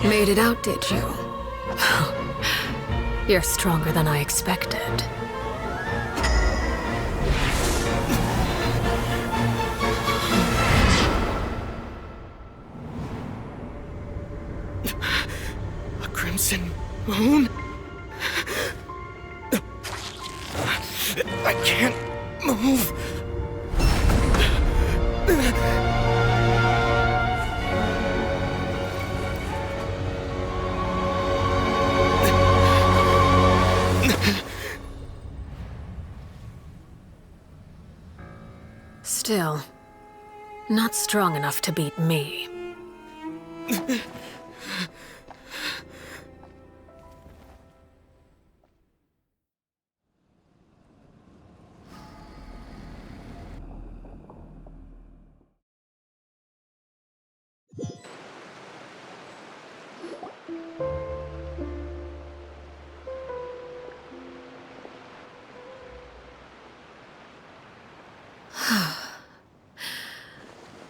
Made it out, did you? You're stronger than I expected. A crimson moon? I can't move. Still, not strong enough to beat me.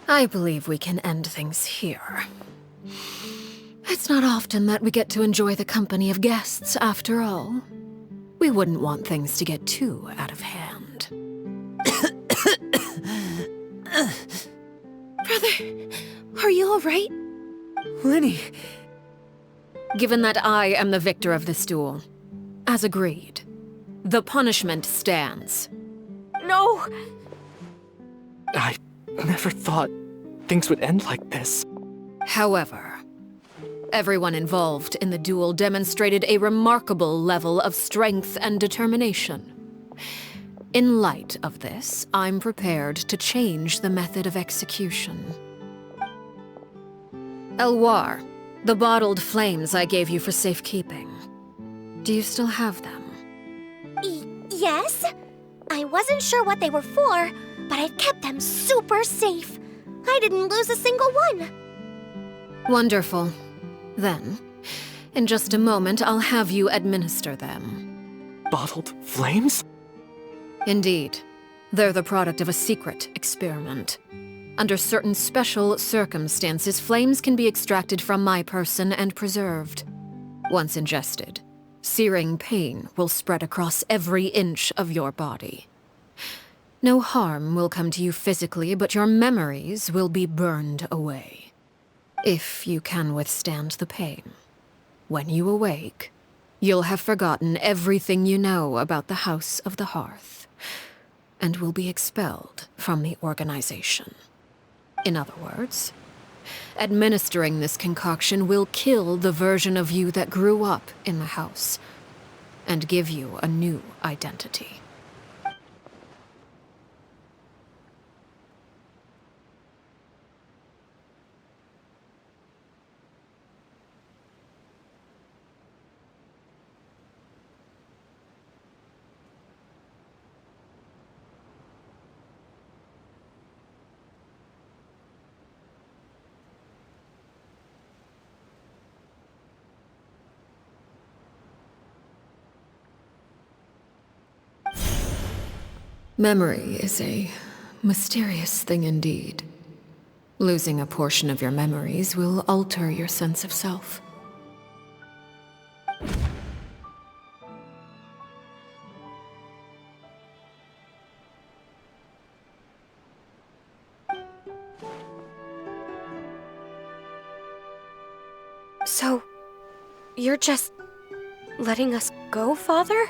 I believe we can end things here. It's not often that we get to enjoy the company of guests, after all. We wouldn't want things to get too out of hand. Brother, are you all right? Lenny. Given that I am the victor of this duel, as agreed, the punishment stands. No! I never thought things would end like this. However, everyone involved in the duel demonstrated a remarkable level of strength and determination. In light of this, I'm prepared to change the method of execution. Elwar, the bottled flames I gave you for safekeeping. Do you still have them? Yes? I wasn't sure what they were for, but I've kept them super safe. I didn't lose a single one. Wonderful. Then, in just a moment, I'll have you administer them. Bottled flames? Indeed. They're the product of a secret experiment. Under certain special circumstances, flames can be extracted from my person and preserved. Once ingested, searing pain will spread across every inch of your body. No harm will come to you physically, but your memories will be burned away. If you can withstand the pain. When you awake, you'll have forgotten everything you know about the House of the Hearth, and will be expelled from the organization. In other words, administering this concoction will kill the version of you that grew up in the house, and give you a new identity. Memory is a Mysterious thing indeed. Losing a portion of your memories will alter your sense of self. So, you're just letting us go, Father?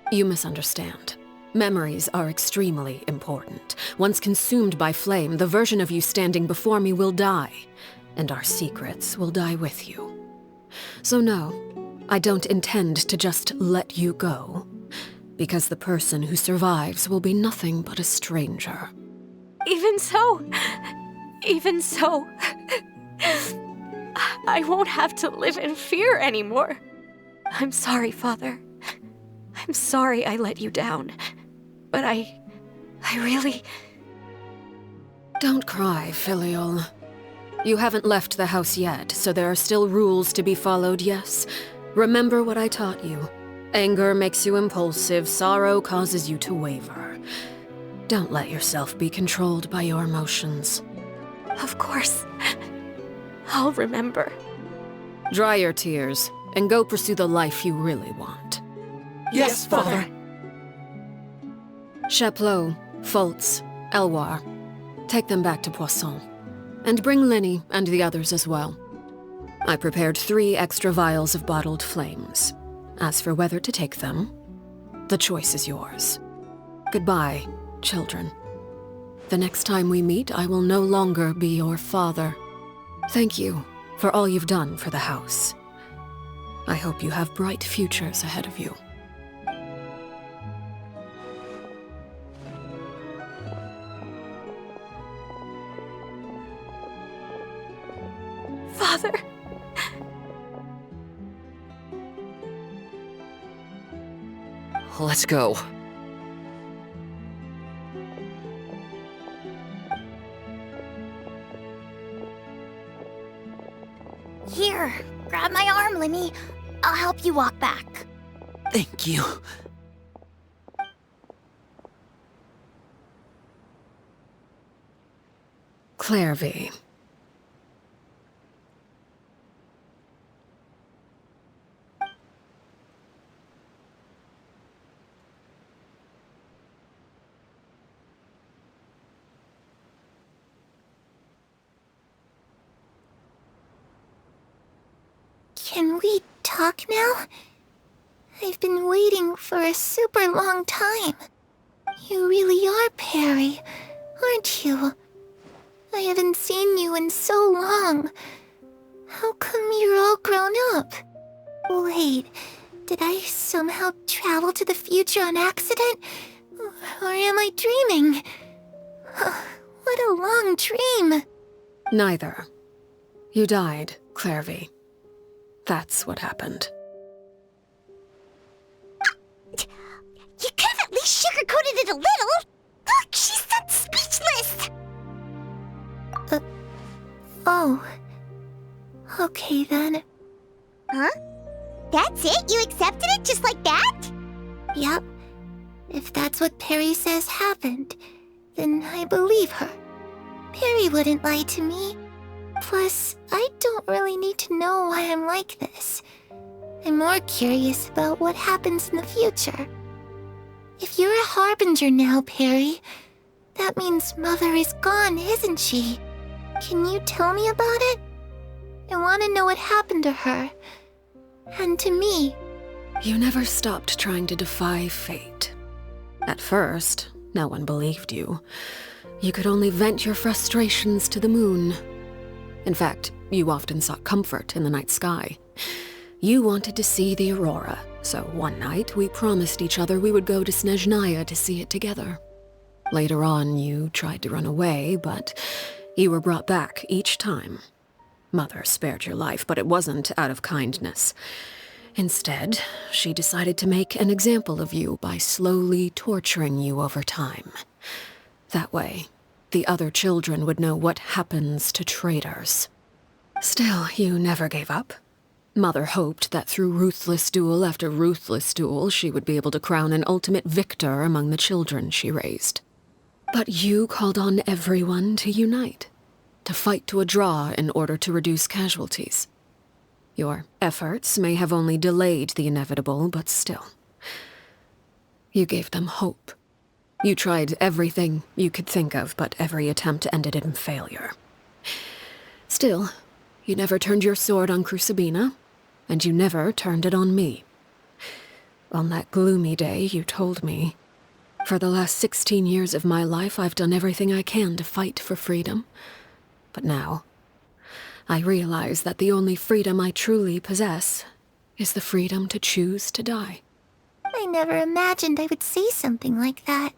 You misunderstand. Memories are extremely important. Once consumed by flame, the version of you standing before me will die, and our secrets will die with you. So no, I don't intend to just let you go, because the person who survives will be nothing but a stranger. Even so, I won't have to live in fear anymore. I'm sorry, Father. I'm sorry I let you down. But I really... Don't cry, Filial. You haven't left the house yet, so there are still rules to be followed, yes? Remember what I taught you. Anger makes you impulsive, sorrow causes you to waver. Don't let yourself be controlled by your emotions. Of course. I'll remember. Dry your tears, and go pursue the life you really want. Yes, Father. Chaplot, Foltz, Elwar. Take them back to Poisson. And bring Linny and the others as well. I prepared 3 extra vials of bottled flames. As for whether to take them, the choice is yours. Goodbye, children. The next time we meet, I will no longer be your father. Thank you for all you've done for the house. I hope you have bright futures ahead of you. Father. Let's go. Here, grab my arm, Linny. I'll help you walk back. Thank you. Clairvy. Can we talk now? I've been waiting for a super long time. You really are Perry, aren't you? I haven't seen you in so long. How come you're all grown up? Wait, did I somehow travel to the future on accident? Or am I dreaming? What a long dream. Neither. You died, Clairvy. That's what happened. You could have at least sugarcoated it a little. Look, she's that speechless. Oh. Okay then. Huh? That's it? You accepted it just like that? Yep. If that's what Perry says happened, then I believe her. Perry wouldn't lie to me. Plus, I don't really need to know why I'm like this. I'm more curious about what happens in the future. If you're a harbinger now, Perry, that means Mother is gone, isn't she? Can you tell me about it? I want to know what happened to her. And to me. You never stopped trying to defy fate. At first, no one believed you. You could only vent your frustrations to the moon. In fact, you often sought comfort in the night sky. You wanted to see the aurora, so one night we promised each other we would go to Snezhnaya to see it together. Later on, you tried to run away, but you were brought back each time. Mother spared your life, but it wasn't out of kindness. Instead, she decided to make an example of you by slowly torturing you over time. That way, the other children would know what happens to traitors. Still, you never gave up. Mother hoped that through ruthless duel after ruthless duel, she would be able to crown an ultimate victor among the children she raised. But you called on everyone to unite, to fight to a draw in order to reduce casualties. Your efforts may have only delayed the inevitable, but still. You gave them hope. You tried everything you could think of, but every attempt ended in failure. Still, you never turned your sword on Crucibina, and you never turned it on me. On that gloomy day, you told me, "For the last 16 years of my life, I've done everything I can to fight for freedom. But now, I realize that the only freedom I truly possess is the freedom to choose to die." I never imagined I would say something like that.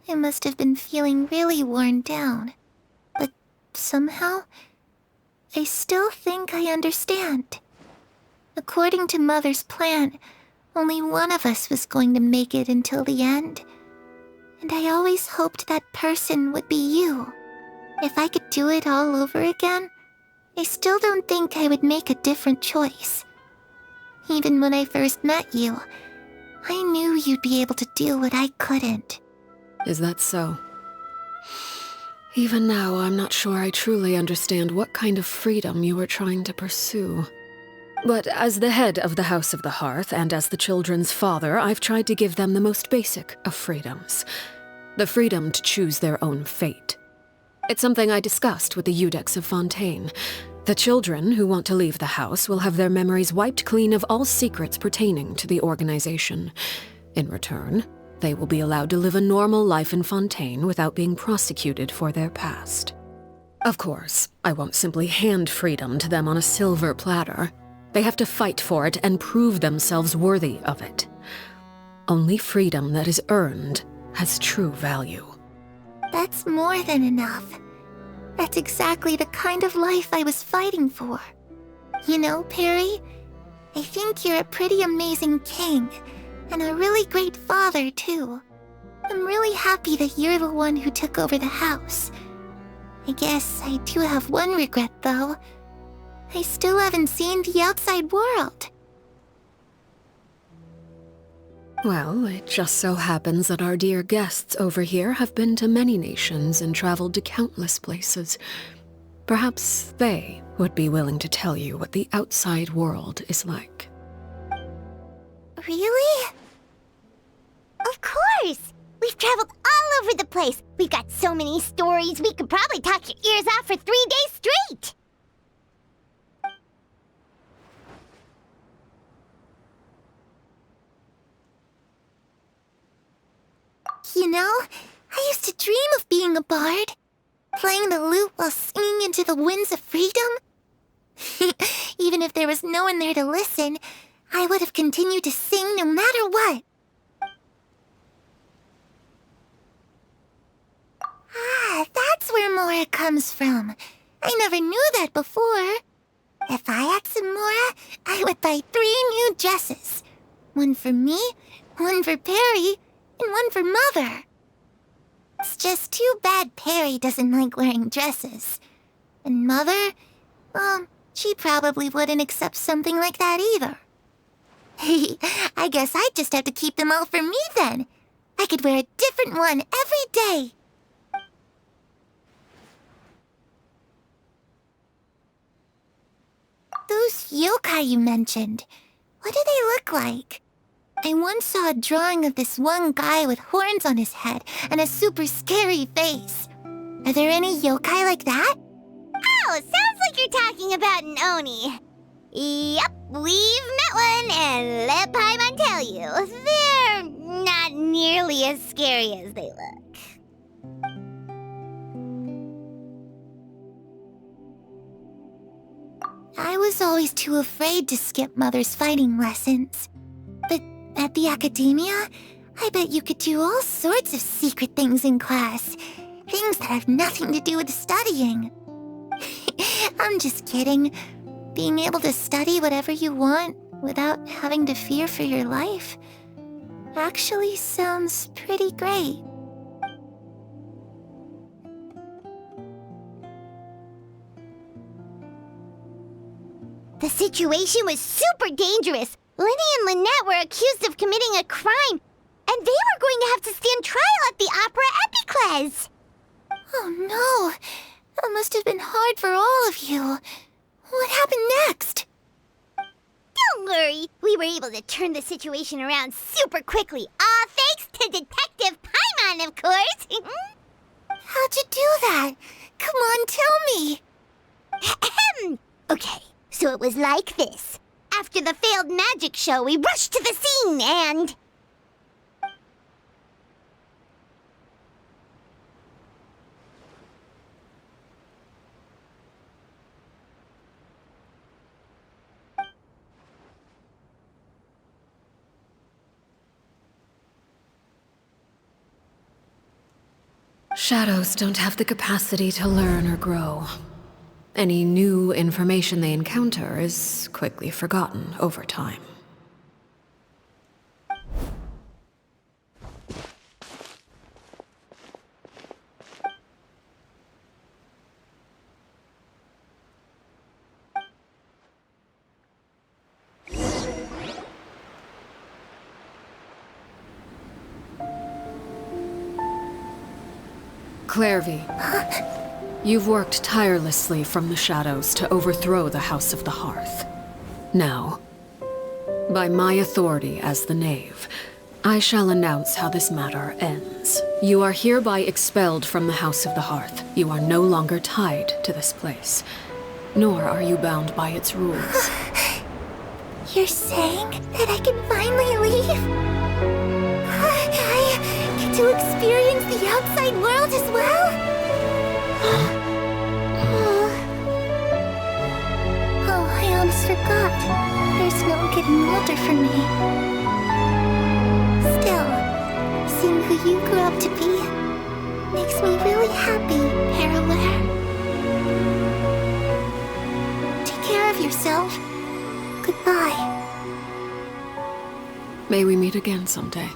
I must have been feeling really worn down. But somehow, I still think I understand. According to Mother's plan, only one of us was going to make it until the end. And I always hoped that person would be you. If I could do it all over again, I still don't think I would make a different choice. Even when I first met you, I knew you'd be able to do what I couldn't. Is that so? Even now, I'm not sure I truly understand what kind of freedom you were trying to pursue. But as the head of the House of the Hearth and as the children's father, I've tried to give them the most basic of freedoms. The freedom to choose their own fate. It's something I discussed with the Iudex of Fontaine. The children who want to leave the house will have their memories wiped clean of all secrets pertaining to the organization. In return, they will be allowed to live a normal life in Fontaine without being prosecuted for their past. Of course, I won't simply hand freedom to them on a silver platter. They have to fight for it and prove themselves worthy of it. Only freedom that is earned has true value. That's more than enough. That's exactly the kind of life I was fighting for. You know, Perry, I think you're a pretty amazing king, and a really great father, too. I'm really happy that you're the one who took over the house. I guess I do have one regret, though. I still haven't seen the outside world. Well, it just so happens that our dear guests over here have been to many nations and traveled to countless places. Perhaps they would be willing to tell you what the outside world is like. Really? Of course! We've traveled all over the place. We've got so many stories, we could probably talk your ears off for 3 days straight! You know, I used to dream of being a bard. Playing the lute while singing into the winds of freedom. Even if there was no one there to listen, I would have continued to sing no matter what. Ah, that's where Mora comes from. I never knew that before. If I had some Mora, I would buy 3 new dresses. One for me, one for Perry, and one for Mother. It's just too bad Perry doesn't like wearing dresses. And Mother, well, she probably wouldn't accept something like that either. I guess I'd just have to keep them all for me then. I could wear a different one every day. Those yokai you mentioned, what do they look like? I once saw a drawing of this one guy with horns on his head and a super scary face. Are there any yokai like that? Oh, sounds like you're talking about an Oni. Yep, we've met one, and let Paimon tell you, they're not nearly as scary as they look. I was always too afraid to skip Mother's fighting lessons. But at the academia, I bet you could do all sorts of secret things in class. Things that have nothing to do with studying. I'm just kidding. Being able to study whatever you want without having to fear for your life actually sounds pretty great. The situation was super dangerous. Lenny and Lynette were accused of committing a crime, and they were going to have to stand trial at the Opera Epicles. Oh no! That must have been hard for all of you. What happened next? Don't worry, we were able to turn the situation around super quickly, all thanks to Detective Paimon, of course. How'd you do that? Come on, tell me. Okay, so it was like this. After the failed magic show, we rushed to the scene and... Shadows don't have the capacity to learn or grow. Any new information they encounter is quickly forgotten over time. Clairvy, you've worked tirelessly from the shadows to overthrow the House of the Hearth. Now, by my authority as the Knave, I shall announce how this matter ends. You are hereby expelled from the House of the Hearth. You are no longer tied to this place, nor are you bound by its rules. You're saying that I can finally leave? I get to experience the outside world as well? Oh, I almost forgot. There's no getting older for me. Still, seeing who you grew up to be makes me really happy, Parallel. Take care of yourself. Goodbye. May we meet again someday.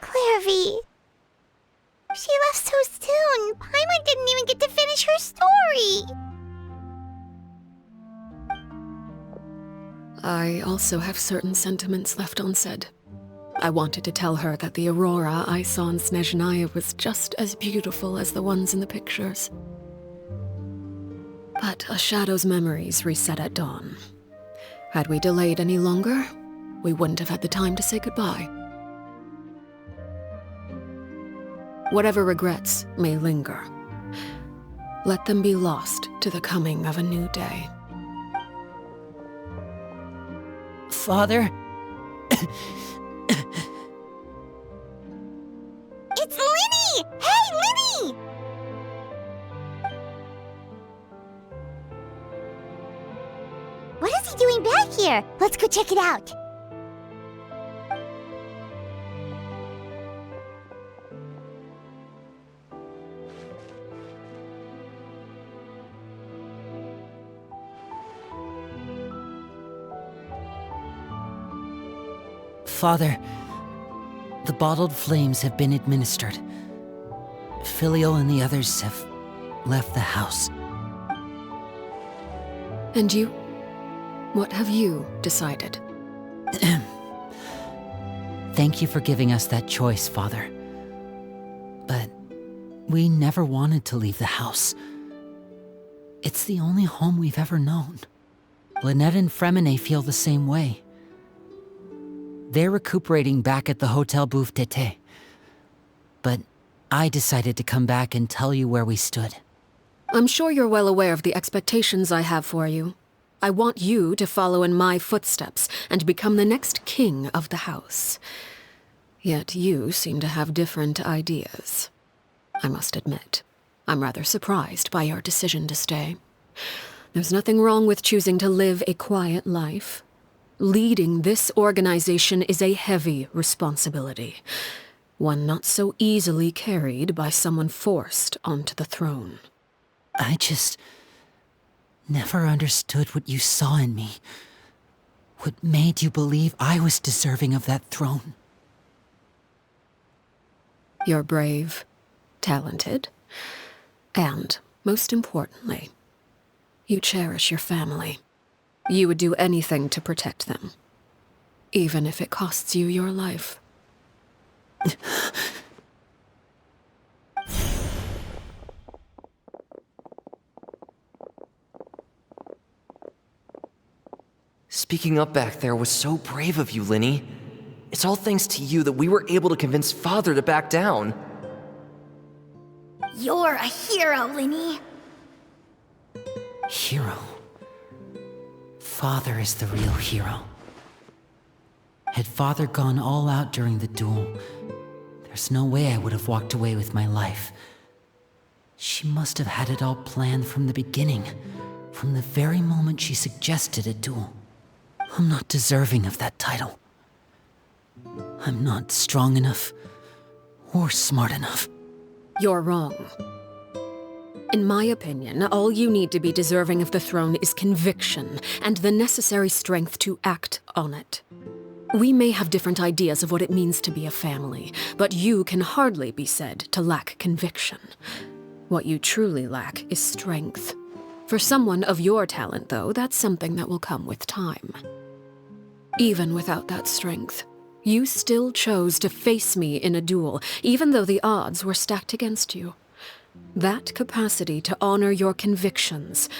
Clairvy. She left so soon. Paimon didn't even get to finish her story. I also have certain sentiments left unsaid. I wanted to tell her that the aurora I saw in Snezhnaya was just as beautiful as the ones in the pictures. But a shadow's memories reset at dawn. Had we delayed any longer, we wouldn't have had the time to say goodbye. Whatever regrets may linger, let them be lost to the coming of a new day. Father? It's Linny! Hey, Linny! What is he doing back here? Let's go check it out. Father, the bottled flames have been administered. Filio and the others have left the house. And you? What have you decided? Thank you for giving us that choice, Father. But we never wanted to leave the house. It's the only home we've ever known. Lynette and Fremine feel the same way. They're recuperating back at the Hotel Bouffe d'été. But I decided to come back and tell you where we stood. I'm sure you're well aware of the expectations I have for you. I want you to follow in my footsteps and become the next king of the house. Yet you seem to have different ideas. I must admit, I'm rather surprised by your decision to stay. There's nothing wrong with choosing to live a quiet life. Leading this organization is a heavy responsibility, one not so easily carried by someone forced onto the throne. I just never understood what you saw in me. What made you believe I was deserving of that throne? You're brave, talented, and, most importantly, you cherish your family. You would do anything to protect them, even if it costs you your life. Speaking up back there was so brave of you, Linny. It's all thanks to you that we were able to convince Father to back down. You're a hero, Linny. Hero? Father is the real hero. Had Father gone all out during the duel, there's no way I would have walked away with my life. She must have had it all planned from the beginning, from the very moment she suggested a duel. I'm not deserving of that title. I'm not strong enough or smart enough. You're wrong. In my opinion, all you need to be deserving of the throne is conviction and the necessary strength to act on it. We may have different ideas of what it means to be a family, but you can hardly be said to lack conviction. What you truly lack is strength. For someone of your talent, though, that's something that will come with time. Even without that strength, you still chose to face me in a duel, even though the odds were stacked against you. That capacity to honor your convictions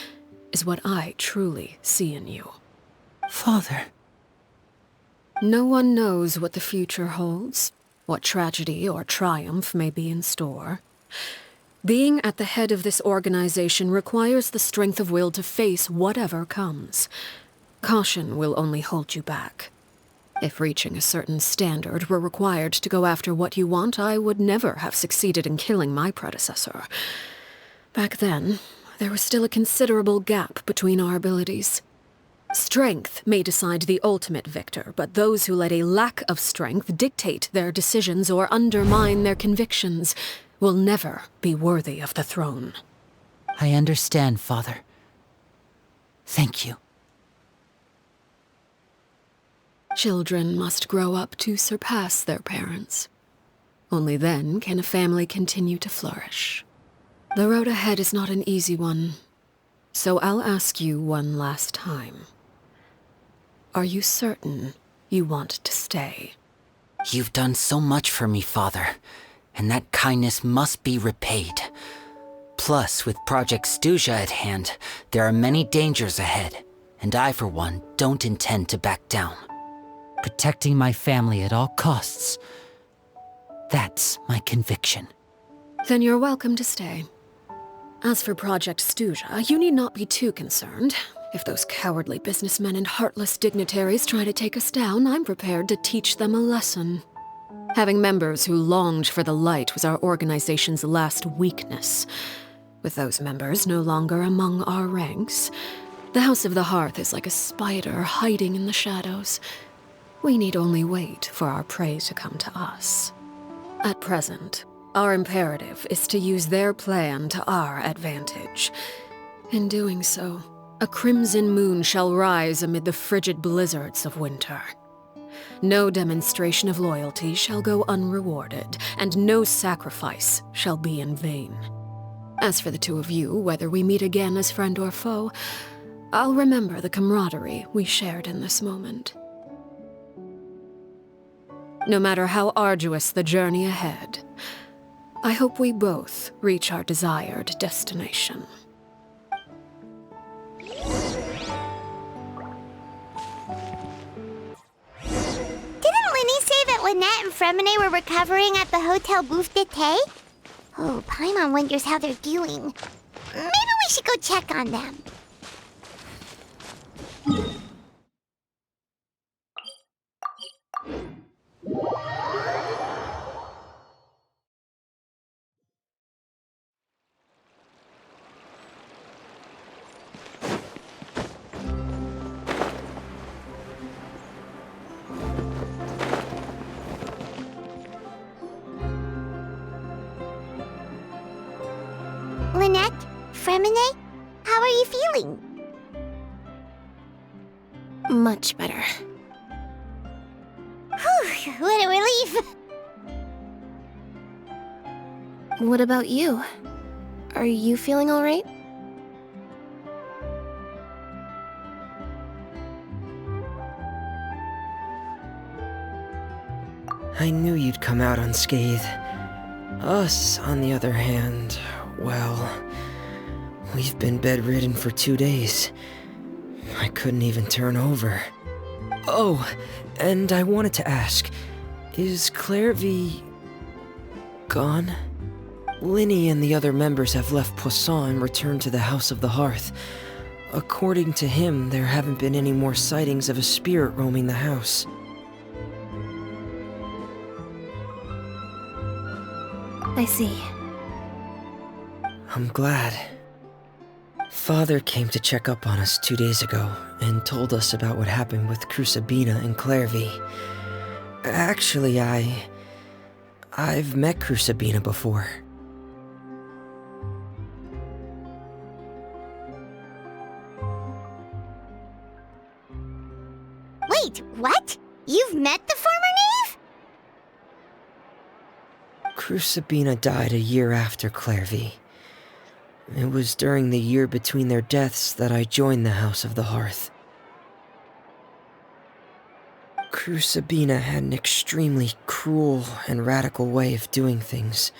is what I truly see in you. Father. No one knows what the future holds, what tragedy or triumph may be in store. Being at the head of this organization requires the strength of will to face whatever comes. Caution will only hold you back. If reaching a certain standard were required to go after what you want, I would never have succeeded in killing my predecessor. Back then, there was still a considerable gap between our abilities. Strength may decide the ultimate victor, but those who let a lack of strength dictate their decisions or undermine their convictions will never be worthy of the throne. I understand, Father. Thank you. Children must grow up to surpass their parents. Only then can a family continue to flourish. The road ahead is not an easy one, so I'll ask you one last time. Are you certain you want to stay? You've done so much for me, Father, and that kindness must be repaid. Plus, with Project Stuja at hand, there are many dangers ahead, and I, for one, don't intend to back down. Protecting my family at all costs. That's my conviction. Then you're welcome to stay. As for Project Stuja, you need not be too concerned. If those cowardly businessmen and heartless dignitaries try to take us down, I'm prepared to teach them a lesson. Having members who longed for the light was our organization's last weakness. With those members no longer among our ranks, the House of the Hearth is like a spider hiding in the shadows. We need only wait for our prey to come to us. At present, our imperative is to use their plan to our advantage. In doing so, a crimson moon shall rise amid the frigid blizzards of winter. No demonstration of loyalty shall go unrewarded, and no sacrifice shall be in vain. As for the two of you, whether we meet again as friend or foe, I'll remember the camaraderie we shared in this moment. No matter how arduous the journey ahead, I hope we both reach our desired destination. Didn't Linny say that Lynette and Fremine were recovering at the Hotel Bouffe d'été? Oh, Paimon wonders how they're doing. Maybe we should go check on them. Lynette? Fremine? How are you feeling? Much better. Whew, what a relief! What about you? Are you feeling alright? I knew you'd come out unscathed. Us, on the other hand, well, we've been bedridden for 2 days. I couldn't even turn over. Oh, and I wanted to ask, is Clairvy gone? Linny and the other members have left Poisson and returned to the House of the Hearth. According to him, there haven't been any more sightings of a spirit roaming the house. I see. I'm glad. Father came to check up on us 2 days ago and told us about what happened with Crucibina and Clairvy. Actually, I've met Crucibina before. Wait, what? You've met the former knave? Crucibina died a year after Clairvy. It was during the year between their deaths that I joined the House of the Hearth. Crucibina had an extremely cruel and radical way of doing things.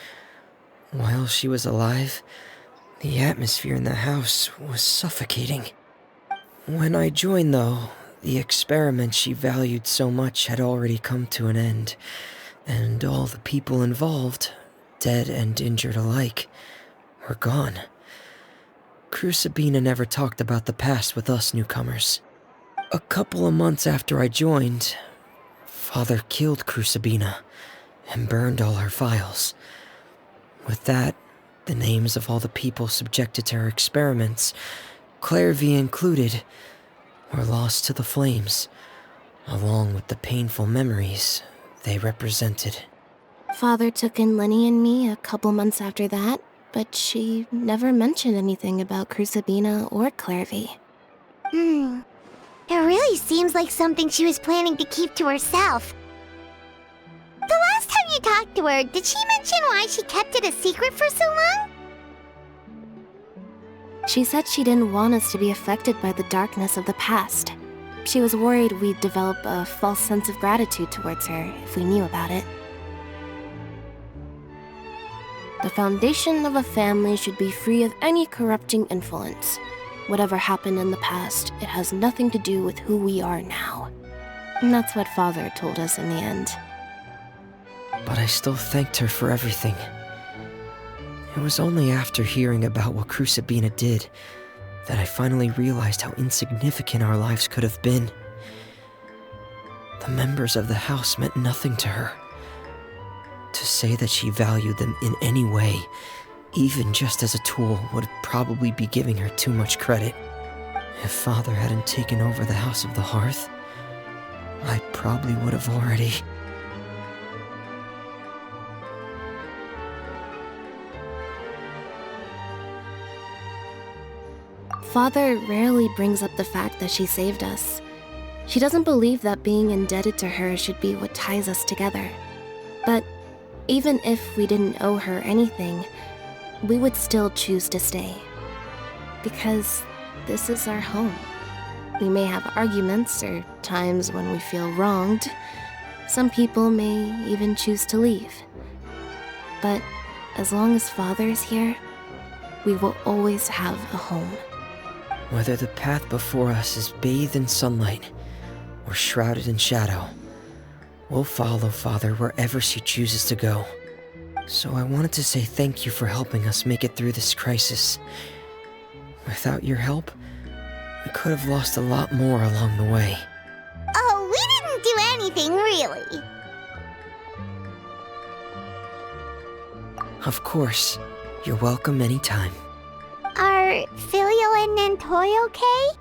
While she was alive, the atmosphere in the house was suffocating. When I joined, though, the experiment she valued so much had already come to an end, and all the people involved, dead and injured alike, were gone. Crucibina never talked about the past with us newcomers. A couple of months after I joined, Father killed Crucibina and burned all her files. With that, the names of all the people subjected to her experiments, Clairvy included, were lost to the flames, along with the painful memories they represented. Father took in Linny and me a couple months after that, but she never mentioned anything about Crucibina or Clairvy. It really seems like something she was planning to keep to herself. The last time you talked to her, did she mention why she kept it a secret for so long? She said she didn't want us to be affected by the darkness of the past. She was worried we'd develop a false sense of gratitude towards her if we knew about it. The foundation of a family should be free of any corrupting influence. Whatever happened in the past, it has nothing to do with who we are now. And that's what Father told us in the end. But I still thanked her for everything. It was only after hearing about what Crucibina did that I finally realized how insignificant our lives could have been. The members of the house meant nothing to her. To say that she valued them in any way, even just as a tool, would probably be giving her too much credit. If Father hadn't taken over the House of the Hearth, I probably would have already... Father rarely brings up the fact that she saved us. She doesn't believe that being indebted to her should be what ties us together. But even if we didn't owe her anything, we would still choose to stay. Because this is our home. We may have arguments or times when we feel wronged. Some people may even choose to leave. But as long as Father is here, we will always have a home. Whether the path before us is bathed in sunlight or shrouded in shadow, we'll follow Father wherever she chooses to go. So I wanted to say thank you for helping us make it through this crisis. Without your help, we could have lost a lot more along the way. Oh, we didn't do anything, really. Of course. You're welcome anytime. Are Filio and Nantoy okay?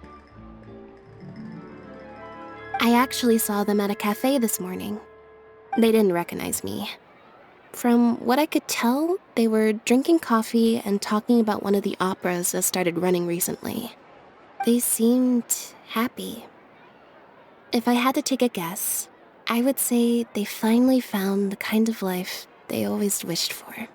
I actually saw them at a cafe this morning. They didn't recognize me. From what I could tell, they were drinking coffee and talking about one of the operas that started running recently. They seemed happy. If I had to take a guess, I would say they finally found the kind of life they always wished for.